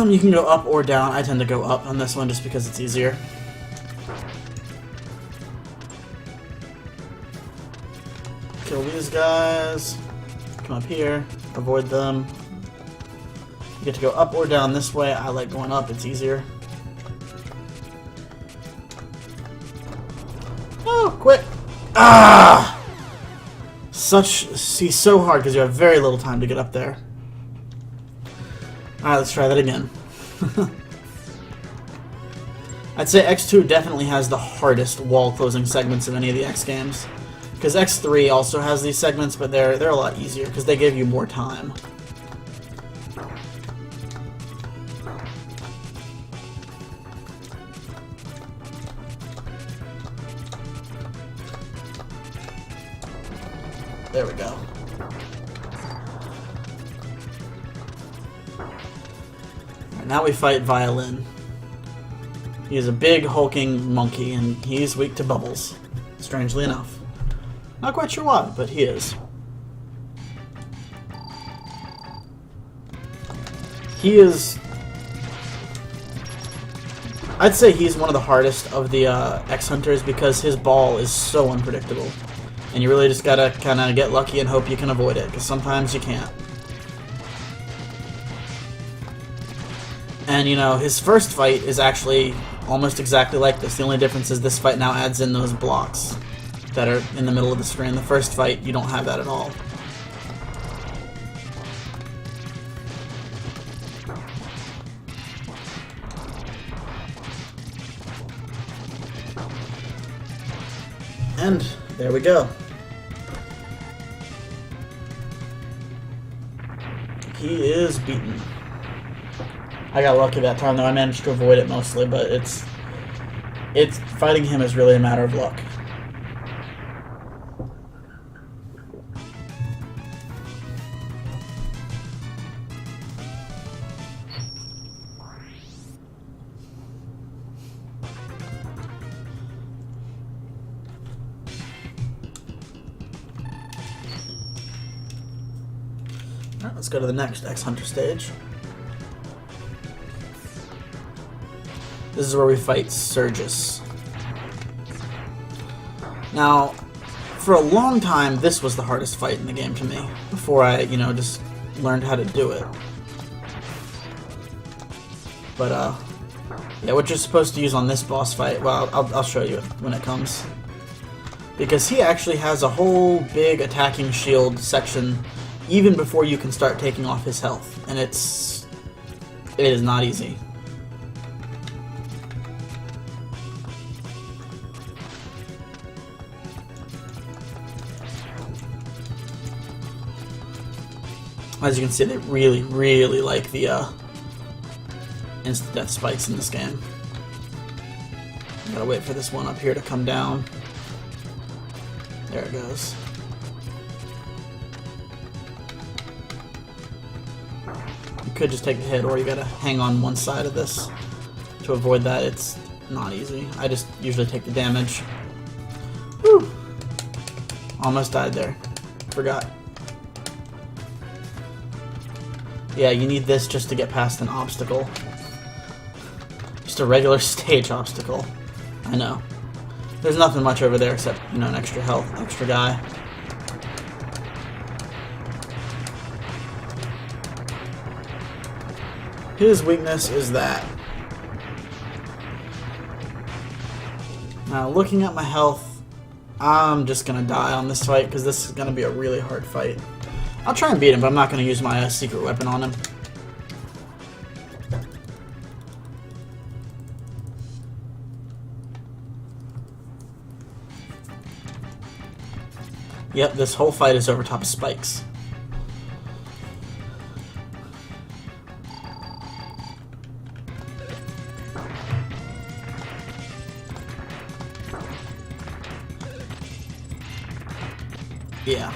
You can go up or down. I tend to go up on this one just because it's easier. Kill these guys. Come up here. Avoid them. You get to go up or down this way. I like going up, it's easier. Oh, quit! Ah! He's so hard because you have very little time to get up there. Alright, let's try that again. I'd say X2 definitely has the hardest wall closing segments of any of the X games. Because X3 also has these segments, but they're a lot easier because they give you more time. There we go. Right, now we fight Violin. He is a big, hulking monkey, and he's weak to bubbles. Strangely enough. Not quite sure why, but he is. He is... I'd say he's one of the hardest of the X-Hunters because his ball is so unpredictable. And you really just gotta kind of get lucky and hope you can avoid it, because sometimes you can't. And, you know, his first fight is actually almost exactly like this. The only difference is this fight now adds in those blocks that are in the middle of the screen. The first fight, you don't have that at all. And there we go. He is beaten. I got lucky that time though. I managed to avoid it mostly, but it's fighting him is really a matter of luck. Alright, let's go to the next X-Hunter stage. This is where we fight Surges. Now, for a long time, this was the hardest fight in the game to me, before I, just learned how to do it. But, yeah, what you're supposed to use on this boss fight, well, I'll show you when it comes. Because he actually has a whole big attacking shield section even before you can start taking off his health, and it is not easy. As you can see, they really, really like the instant death spikes in this game. Gotta wait for this one up here to come down. There it goes. You could just take the hit, or you gotta hang on one side of this to avoid that. It's not easy. I just usually take the damage. Whew. Almost died there. Forgot. Yeah, you need this just to get past an obstacle. Just a regular stage obstacle. I know. There's nothing much over there except, an extra health, extra guy. His weakness is that. Now, looking at my health, I'm just gonna die on this fight because this is gonna be a really hard fight. I'll try and beat him, but I'm not gonna use my secret weapon on him. Yep, this whole fight is over top of spikes. Yeah.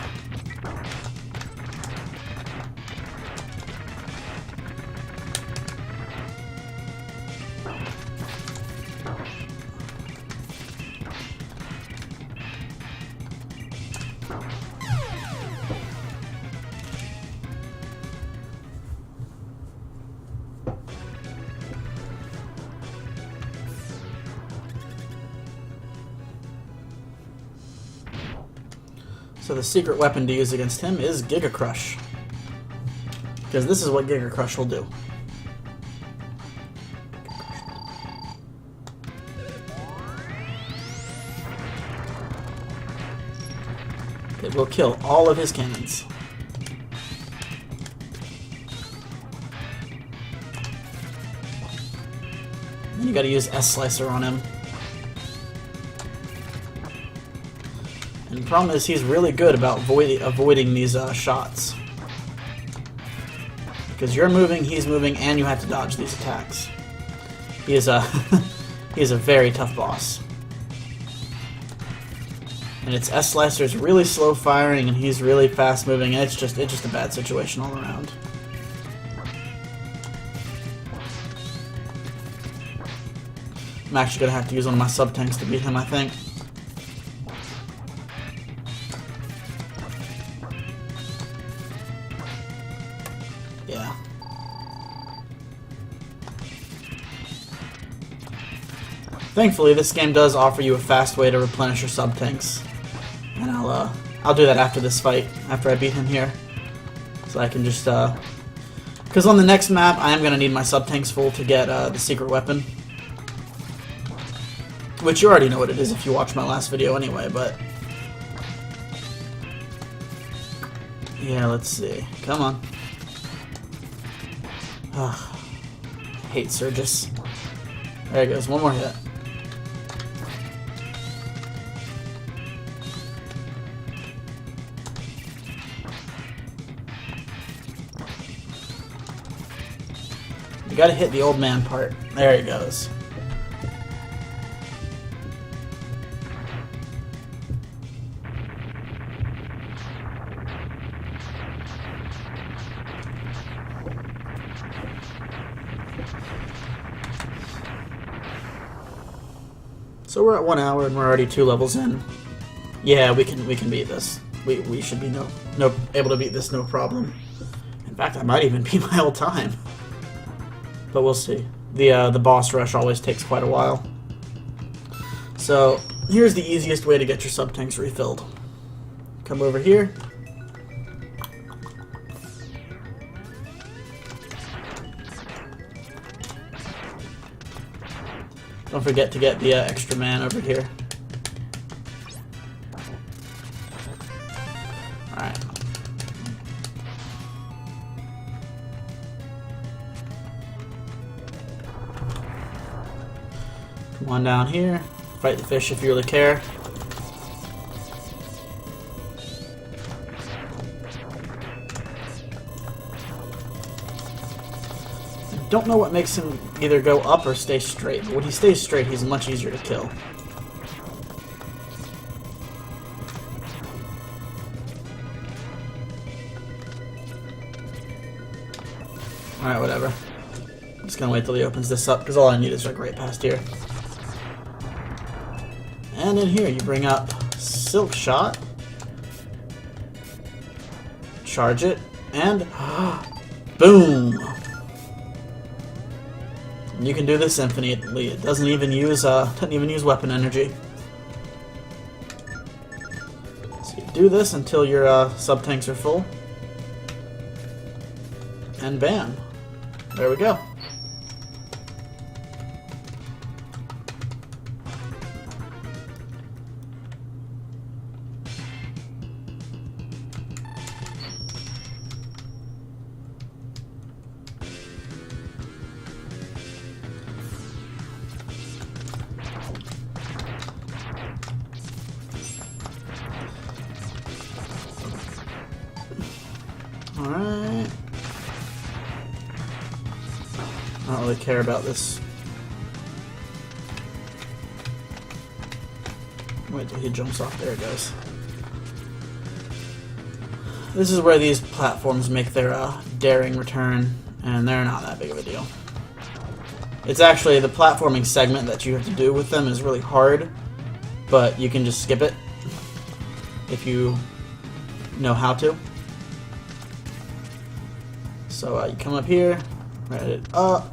So the secret weapon to use against him is Giga Crush. Because this is what Giga Crush will do. It will kill all of his cannons. Then you gotta use S-Slicer on him. And the problem is he's really good about avoiding these shots. Because you're moving, he's moving, and you have to dodge these attacks. He is a he is a very tough boss. And its S-Slicer is really slow firing, and he's really fast moving, and it's just a bad situation all around. I'm actually gonna have to use one of my sub-tanks to beat him, I think. Yeah. Thankfully, this game does offer you a fast way to replenish your sub-tanks. And I'll do that after this fight, after I beat him here. So I can just, because on the next map, I am going to need my sub-tanks full to get the secret weapon. Which you already know what it is if you watched my last video anyway, but... yeah, let's see. Come on. Ugh. I hate Surges. There he goes, one more hit. You gotta hit the old man part. There he goes. So we're at 1 hour and we're already 2 levels in. Yeah, we can beat this. We should be able to beat this no problem. In fact, I might even beat my old time. But we'll see. The boss rush always takes quite a while. So here's the easiest way to get your sub tanks refilled. Come over here. Don't forget to get the extra man over here. Alright. Come on down here. Fight the fish if you really care. Don't know what makes him either go up or stay straight, but when he stays straight, he's much easier to kill. Alright, whatever. I'm just gonna wait till he opens this up, because all I need is like right past here. And in here, you bring up Silk Shot, charge it, and boom! You can do this infinitely. It doesn't even use weapon energy. So you do this until your sub tanks are full, and bam, there we go. Alright. I don't really care about this. Wait till he jumps off. There it goes. This is where these platforms make their daring return, and they're not that big of a deal. It's actually the platforming segment that you have to do with them is really hard, but you can just skip it if you know how to. So you come up here, right it up.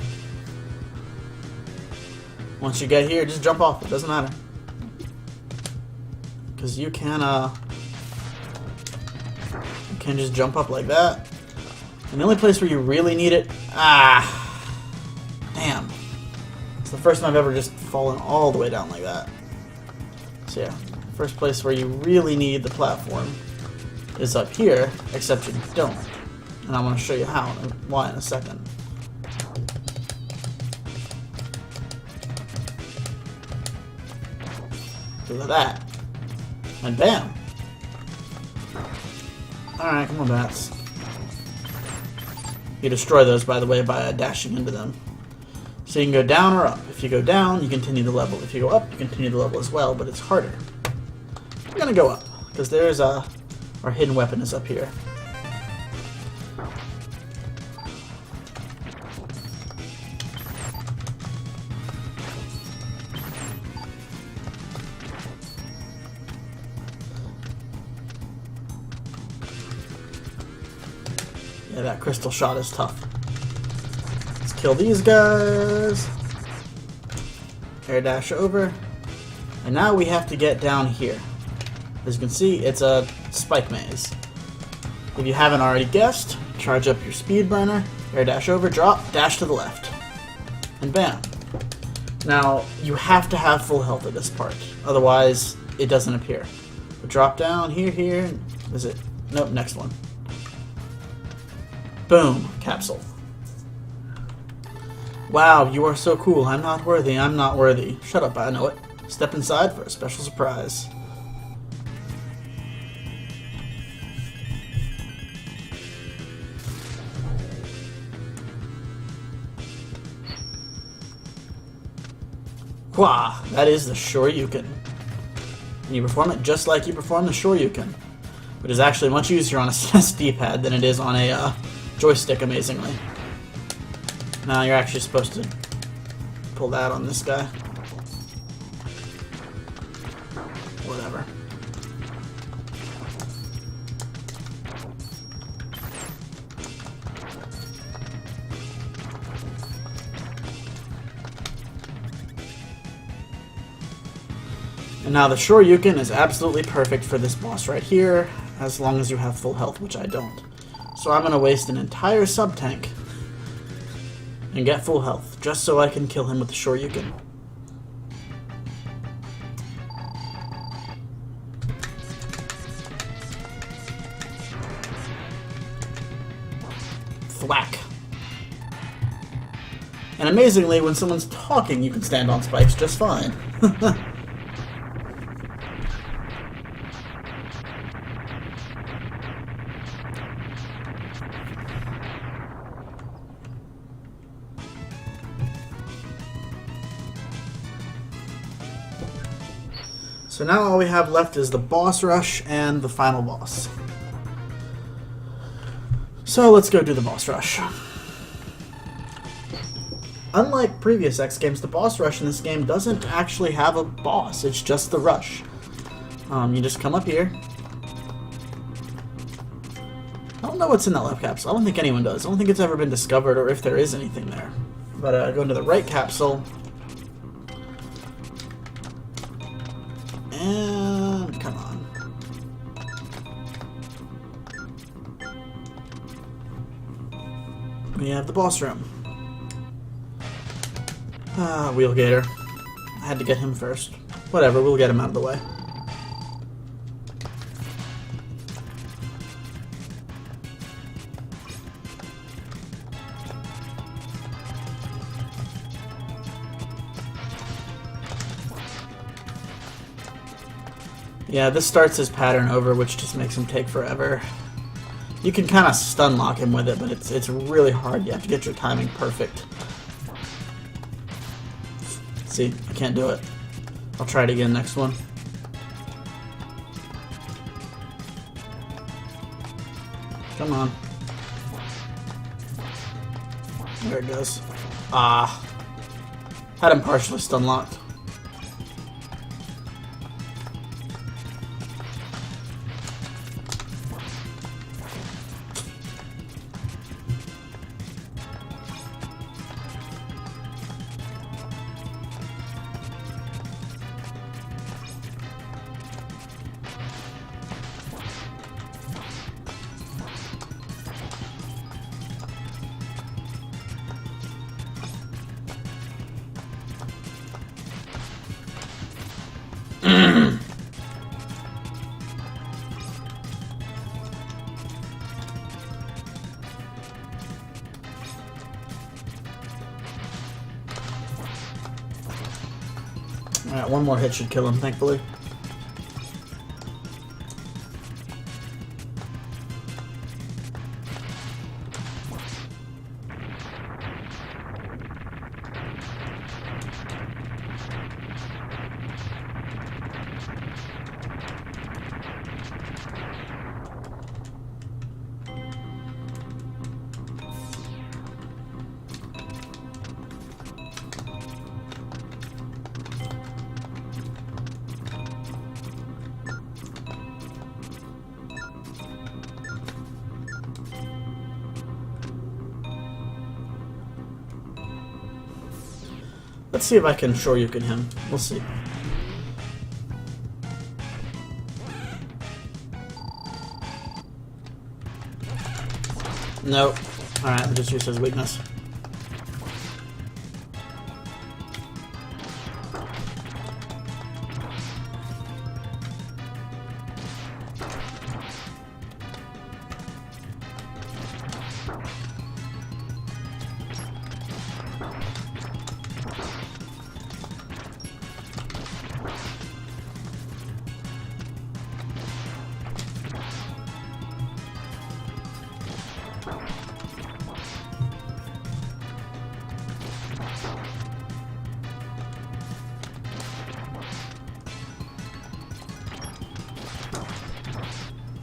Once you get here, just jump off. It doesn't matter, because you can just jump up like that. And the only place where you really need it, damn, it's the first time I've ever just fallen all the way down like that. So yeah, first place where you really need the platform is up here, except you don't. And I'm going to show you how and why in a second. Look at that. And bam! Alright, come on, bats. You destroy those, by the way, by dashing into them. So you can go down or up. If you go down, you continue the level. If you go up, you continue the level as well, but it's harder. I'm going to go up, because there's our hidden weapon is up here. Yeah, that crystal shot is tough. Let's kill these guys. Air dash over. And now we have to get down here. As you can see, it's a spike maze. If you haven't already guessed, charge up your speed burner, air dash over, drop, dash to the left. And bam. Now, you have to have full health at this part. Otherwise, it doesn't appear. But drop down, here. Is it? Nope, next one. Boom, capsule. Wow, you are so cool. I'm not worthy, I'm not worthy. Shut up, I know it. Step inside for a special surprise. Wah, that is the Shoryuken. And you perform it just like you perform the Shoryuken, which is actually much easier on a SD pad than it is on a joystick, amazingly. Now you're actually supposed to pull that on this guy. Now the Shoryuken is absolutely perfect for this boss right here, as long as you have full health, which I don't. So I'm going to waste an entire sub-tank and get full health, just so I can kill him with the Shoryuken. Thwack. And amazingly, when someone's talking, you can stand on spikes just fine. So now all we have left is the boss rush and the final boss. So let's go do the boss rush. Unlike previous X games, the boss rush in this game doesn't actually have a boss, it's just the rush. You just come up here. I don't know what's in that left capsule. I don't think anyone does. I don't think it's ever been discovered or if there is anything there. But go into the right capsule. And come on. We have the boss room. Wheelgator. I had to get him first. Whatever, we'll get him out of the way. Yeah, this starts his pattern over, which just makes him take forever. You can kind of stun lock him with it, but it's really hard. You have to get your timing perfect. See, I can't do it. I'll try it again next one. Come on. There it goes. Ah. Had him partially stun locked. Alright, one more hit should kill him, thankfully. Let's see if I can Shoryuken him. We'll see. Nope. Alright, I'll just use his weakness.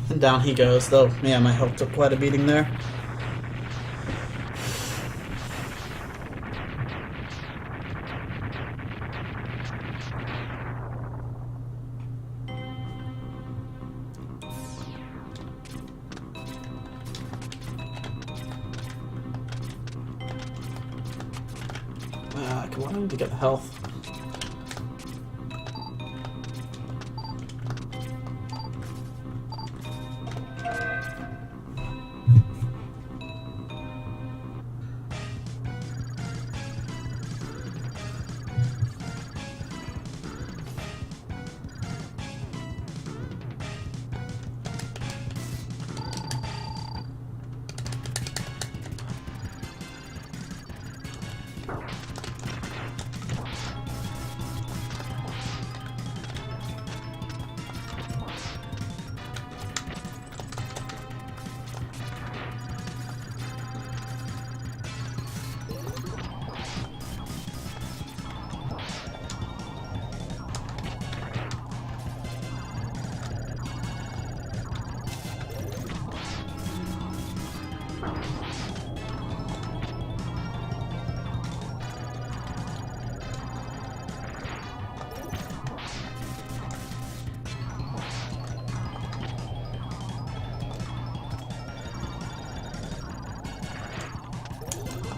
And down he goes, though. Yeah, my health took quite a beating there. Come on, I need to get the health.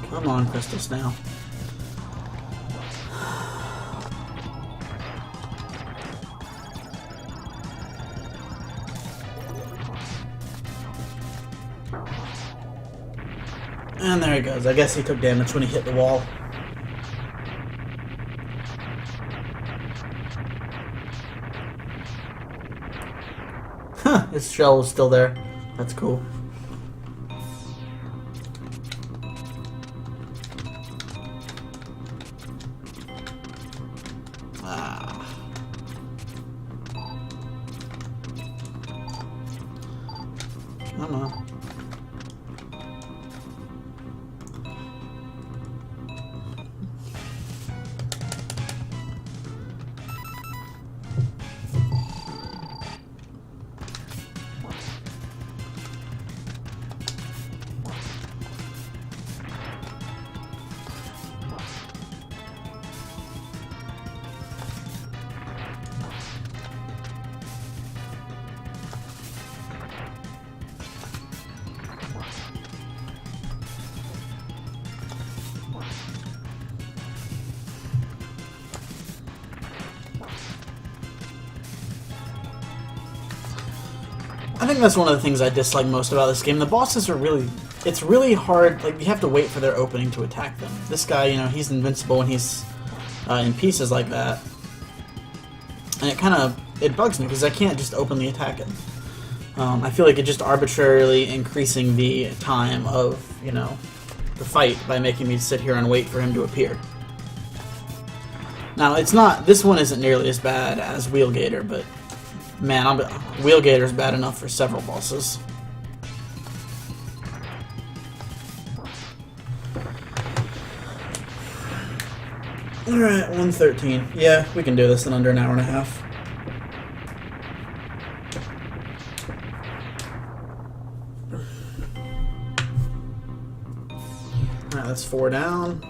Come on, Crystal Snail. And there he goes. I guess he took damage when he hit the wall. Huh, his shell was still there. That's cool. I don't know. I think that's one of the things I dislike most about this game. The bosses are really... It's really hard. Like, you have to wait for their opening to attack them. This guy, you know, he's invincible when he's in pieces like that. And it kind of... It bugs me because I can't just openly attack him. I feel like it's just arbitrarily increasing the time of, you know, the fight by making me sit here and wait for him to appear. Now, it's not... This one isn't nearly as bad as Wheelgater, but... Man, Wheelgater's bad enough for several bosses. Alright, 113. Yeah, we can do this in under an hour and a half. Alright, that's 4 down.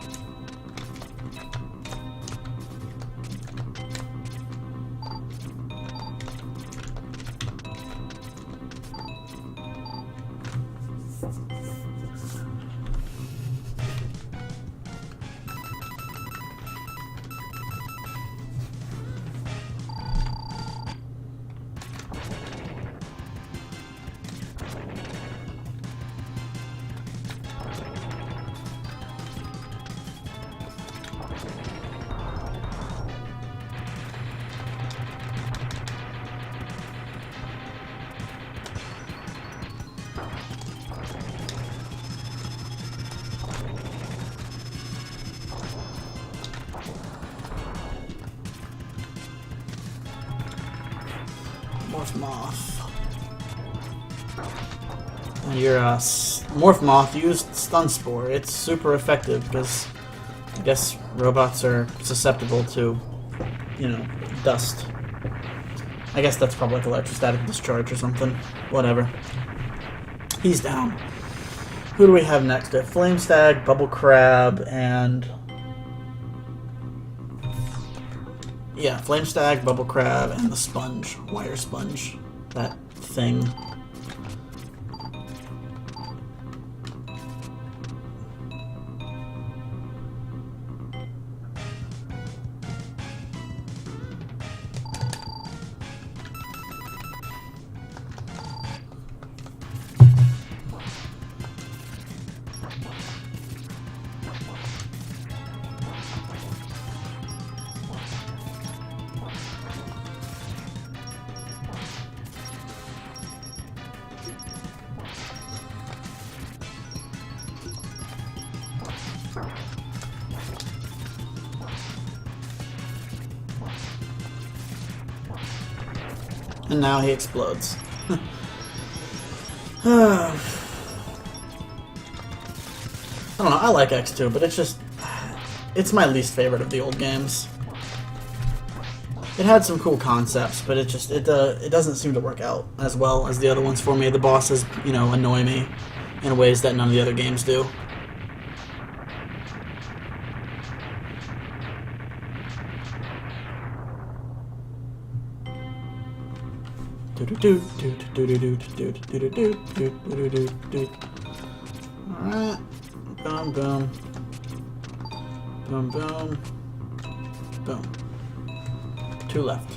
Morph Moth. And your Morph Moth used Stun Spore. It's super effective because I guess robots are susceptible to, you know, dust. I guess that's probably like electrostatic discharge or something. Whatever. He's down. Who do we have next? Flame Stag, Bubble Crab, and... Yeah, Flame Stag, Bubble Crab, and the Sponge. Wire Sponge. That thing. And now he explodes. I don't know, I like X2, but it's just... It's my least favorite of the old games. It had some cool concepts, but it doesn't seem to work out as well as the other ones for me. The bosses, you know, annoy me. in ways that none of the other games do. Alright. Boom, boom. Boom, boom. Boom. 2 left.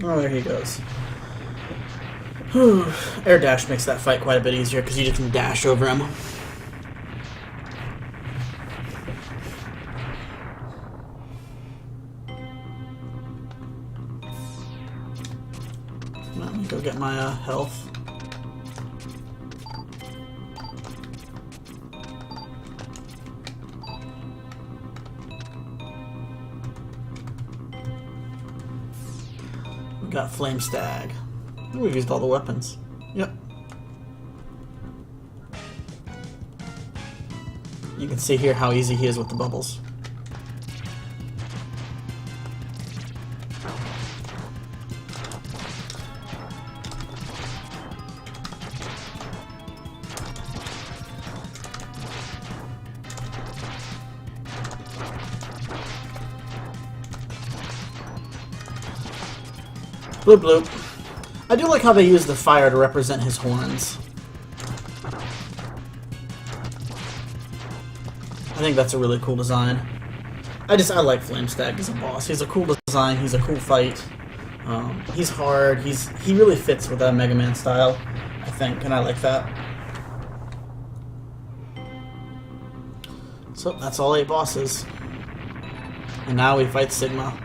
Oh, there he goes. Whew. Air dash makes that fight quite a bit easier because you just can dash over him. Let me go get my health. Got Flame Stag. We've used all the weapons. Yep. You can see here how easy he is with the bubbles. Bloop bloop. I do like how they use the fire to represent his horns. I think that's a really cool design. I like Flame Stag as a boss. He's a cool design, he's a cool fight. He's hard, he really fits with that Mega Man style, I think, and I like that. So that's all 8 bosses. And now we fight Sigma.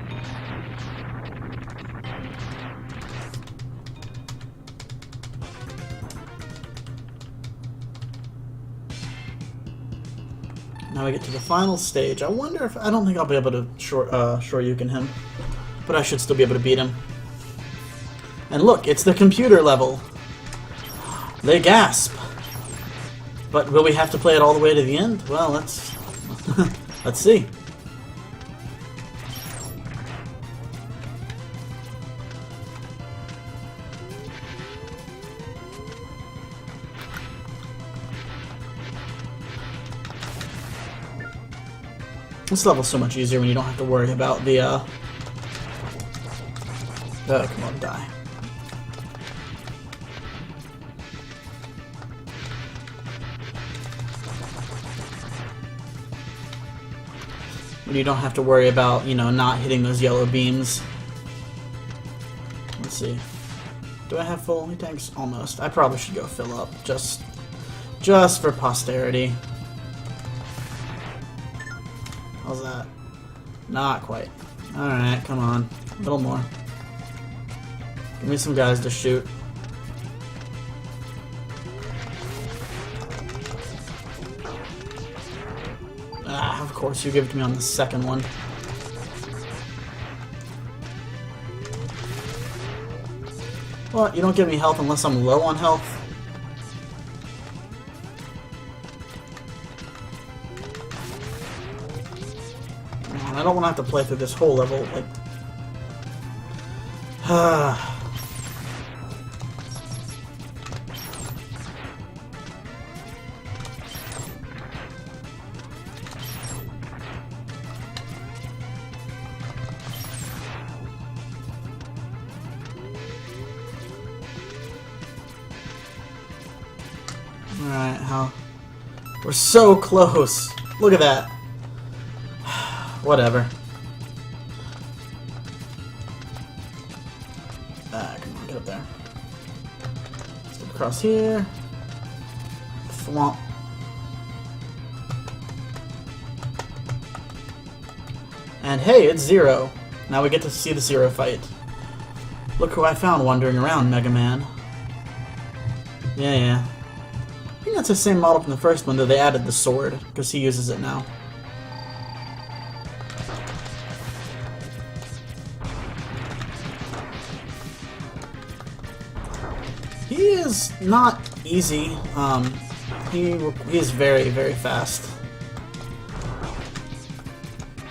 Now we get to the final stage. I wonder if... I don't think I'll be able to Shoryuken him. But I should still be able to beat him. And look, it's the computer level. They gasp. But will we have to play it all the way to the end? Well, let's... let's see. This level's so much easier when you don't have to worry about the, oh, come on, die. When you don't have to worry about, you know, not hitting those yellow beams. Let's see. Do I have full tanks? Almost. I probably should go fill up, just for posterity. How's that? Not quite. Alright, come on. A little more. Give me some guys to shoot. Ah, of course you give it to me on the second one. What? You don't give me health unless I'm low on health? I don't want to have to play through this whole level, like... Alright, how... We're so close! Look at that! Whatever. Ah, come on, get up there. Step across here. Thwomp. And hey, it's Zero. Now we get to see the Zero fight. Look who I found wandering around, Mega Man. Yeah. I think that's the same model from the first one, though they added the sword, because he uses it now. He is not easy. He is very, very fast.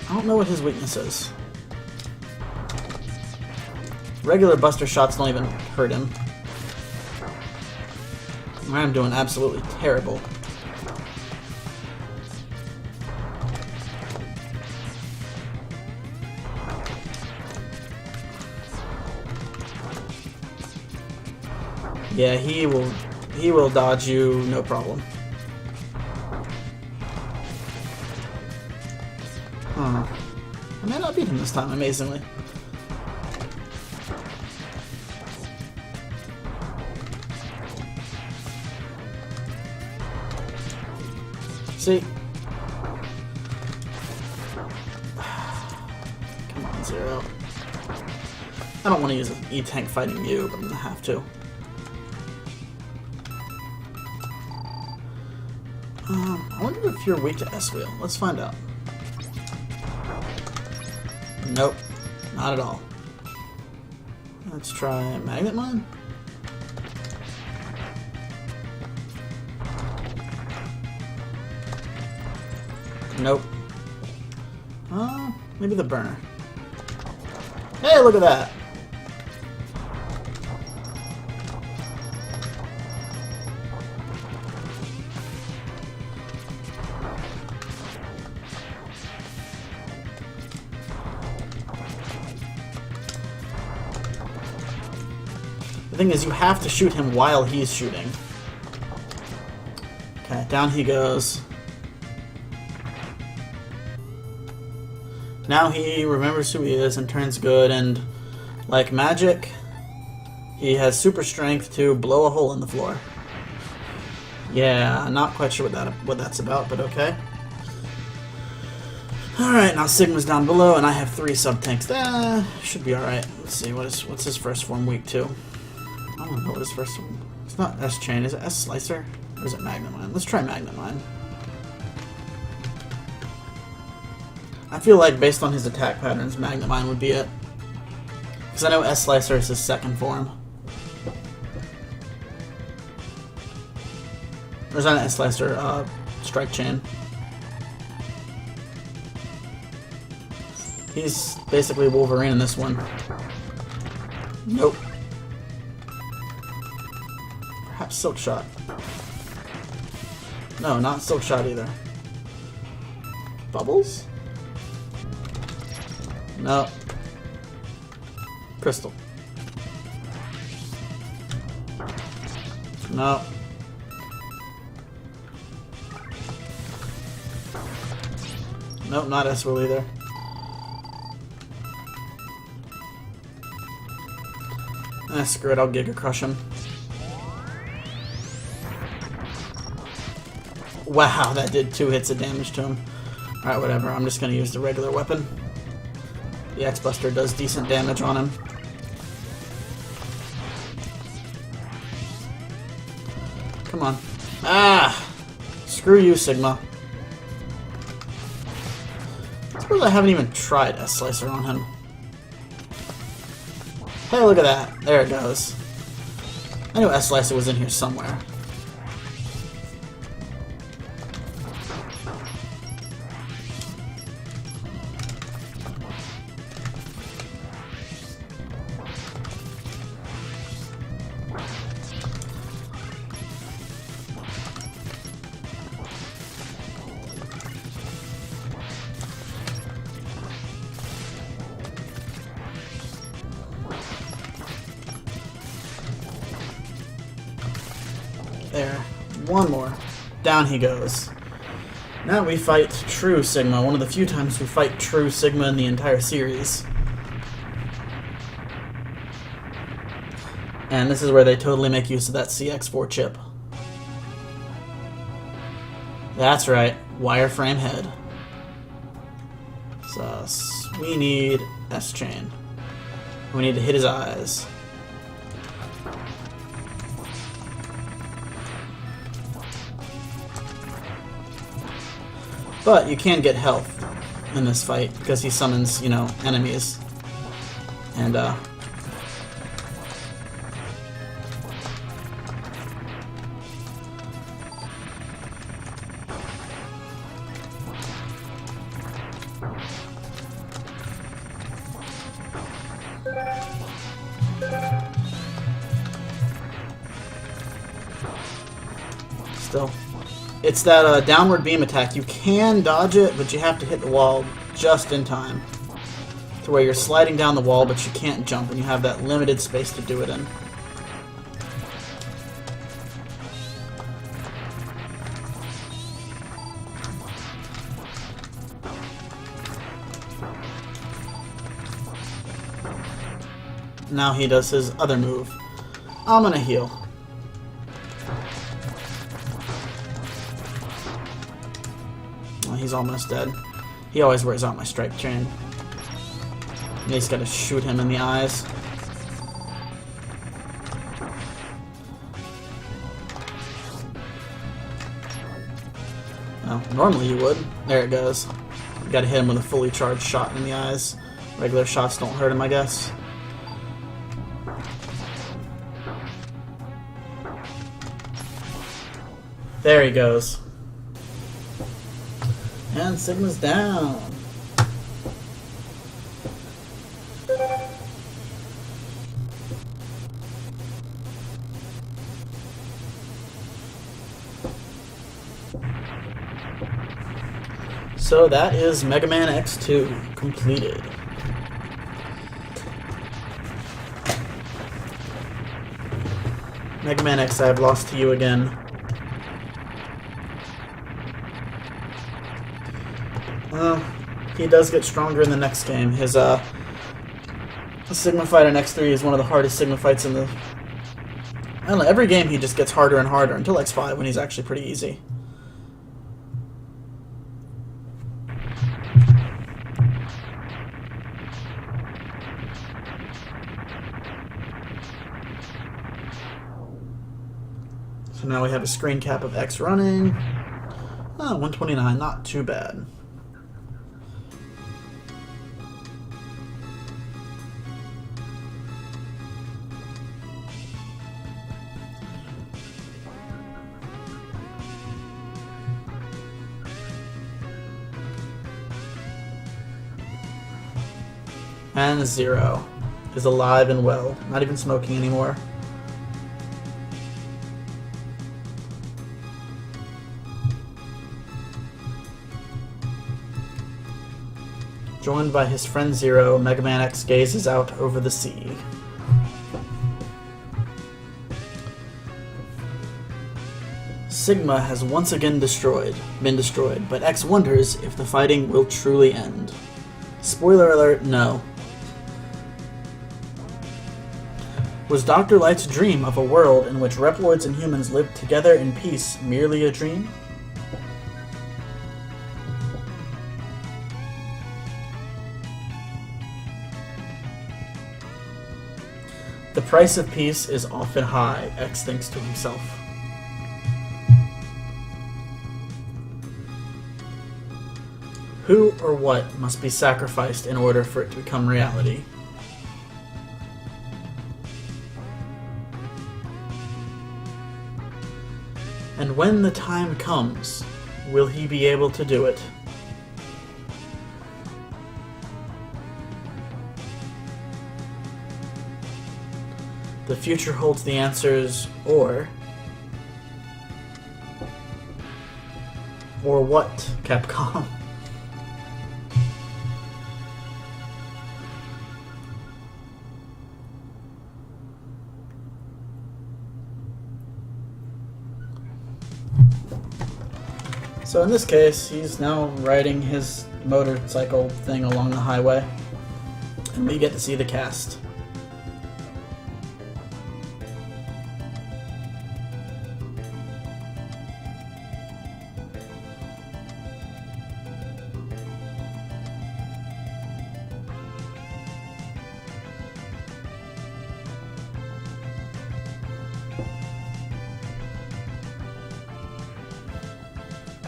I don't know what his weakness is. Regular buster shots don't even hurt him. I'm doing absolutely terrible. Yeah, he will dodge you, no problem. Huh. I may not beat him this time, amazingly. See? Come on, Zero. I don't want to use an E-Tank fighting you, but I'm gonna have to. I wonder if you're weak to S-Wheel. Let's find out. Nope. Not at all. Let's try Magnet Mine. Nope. Maybe the burner. Hey, look at that! The thing is, you have to shoot him while he's shooting. Okay, down he goes. Now he remembers who he is and turns good, and like magic, he has super strength to blow a hole in the floor. Yeah, not quite sure what that's about, but okay. Alright, now Sigma's down below, and I have 3 sub-tanks. Should be alright. Let's see, what's his first form weak to? I don't know what his first one... It's not S-Chain, is it S-Slicer? Or is it Magnet Mine? Let's try Magnet Mine. I feel like, based on his attack patterns, Magnet Mine would be it. Because I know S-Slicer is his second form. Or is that an S-Slicer? Strike Chain. He's basically Wolverine in this one. Nope. Perhaps Silk Shot. No, not Silk Shot either. Bubbles? No. Crystal. No. Nope, not S-Will either. Screw it, I'll Giga Crush him. Wow, that did 2 hits of damage to him. Alright, whatever, I'm just gonna use the regular weapon. The X-Buster does decent damage on him. Come on. Ah! Screw you, Sigma. I suppose I haven't even tried S-Slicer on him. Hey, look at that. There it goes. I knew S-Slicer was in here somewhere. There. One more. Down he goes. Now we fight True Sigma, one of the few times we fight True Sigma in the entire series. And this is where they totally make use of that CX4 chip. That's right, wireframe head. So we need S-Chain. We need to hit his eyes. But you can get health in this fight because he summons, you know, enemies. And, still. It's that downward beam attack. You can dodge it, but you have to hit the wall just in time. To where you're sliding down the wall, but you can't jump, and you have that limited space to do it in. Now he does his other move. I'm gonna heal. Well, he's almost dead. He always wears out my strike chain. You just gotta shoot him in the eyes. Well, normally you would. There it goes. You gotta hit him with a fully charged shot in the eyes. Regular shots don't hurt him, I guess. There he goes. And Sigma's down. So that is Mega Man X2 completed. Mega Man X, I've lost to you again. He does get stronger in the next game. His Sigma fight in X3 is one of the hardest Sigma fights in the... I don't know, every game he just gets harder and harder until X5 when he's actually pretty easy. So now we have a screen cap of X running. Oh, 129, not too bad. And Zero is alive and well, not even smoking anymore. Joined by his friend Zero, Mega Man X gazes out over the sea. Sigma has once again been destroyed, but X wonders if the fighting will truly end. Spoiler alert, no. Was Dr. Light's dream of a world in which Reploids and humans lived together in peace merely a dream? The price of peace is often high, X thinks to himself. Who or what must be sacrificed in order for it to become reality? And when the time comes, will he be able to do it? The future holds the answers, or what, Capcom? So in this case, he's now riding his motorcycle thing along the highway, and we get to see the cast.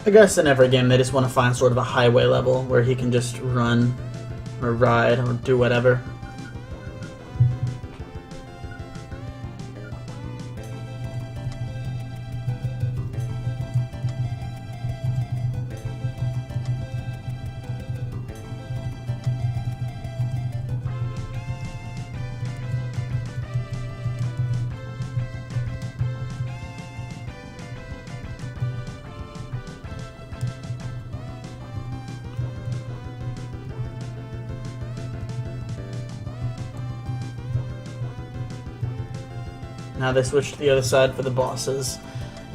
I guess in every game they just want to find sort of a highway level where he can just run or ride or do whatever. Now they switch to the other side for the bosses.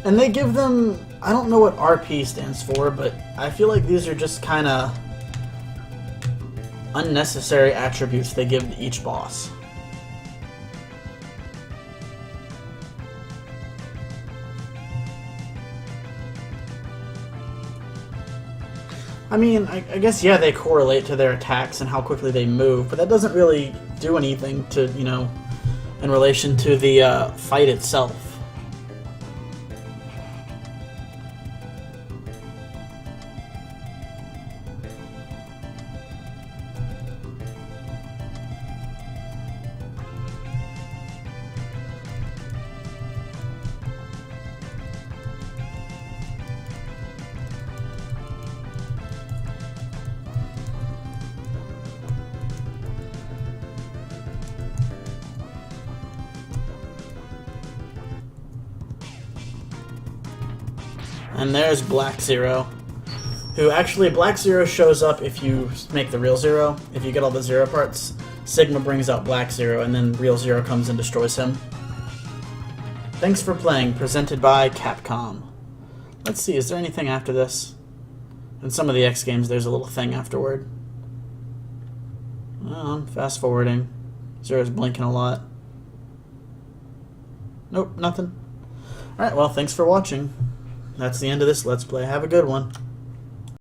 And they give them... I don't know what RP stands for, but I feel like these are just kind of unnecessary attributes they give to each boss. I mean, I guess, yeah, they correlate to their attacks and how quickly they move, but that doesn't really do anything to, you know, in relation to the fight itself. And there's Black Zero, who actually, Black Zero shows up if you make the real Zero. If you get all the Zero parts, Sigma brings out Black Zero, and then real Zero comes and destroys him. Thanks for playing, presented by Capcom. Let's see, is there anything after this? In some of the X games, there's a little thing afterward. Oh, I'm fast forwarding. Zero's blinking a lot. Nope, nothing. Alright, well, thanks for watching. That's the end of this Let's Play. Have a good one.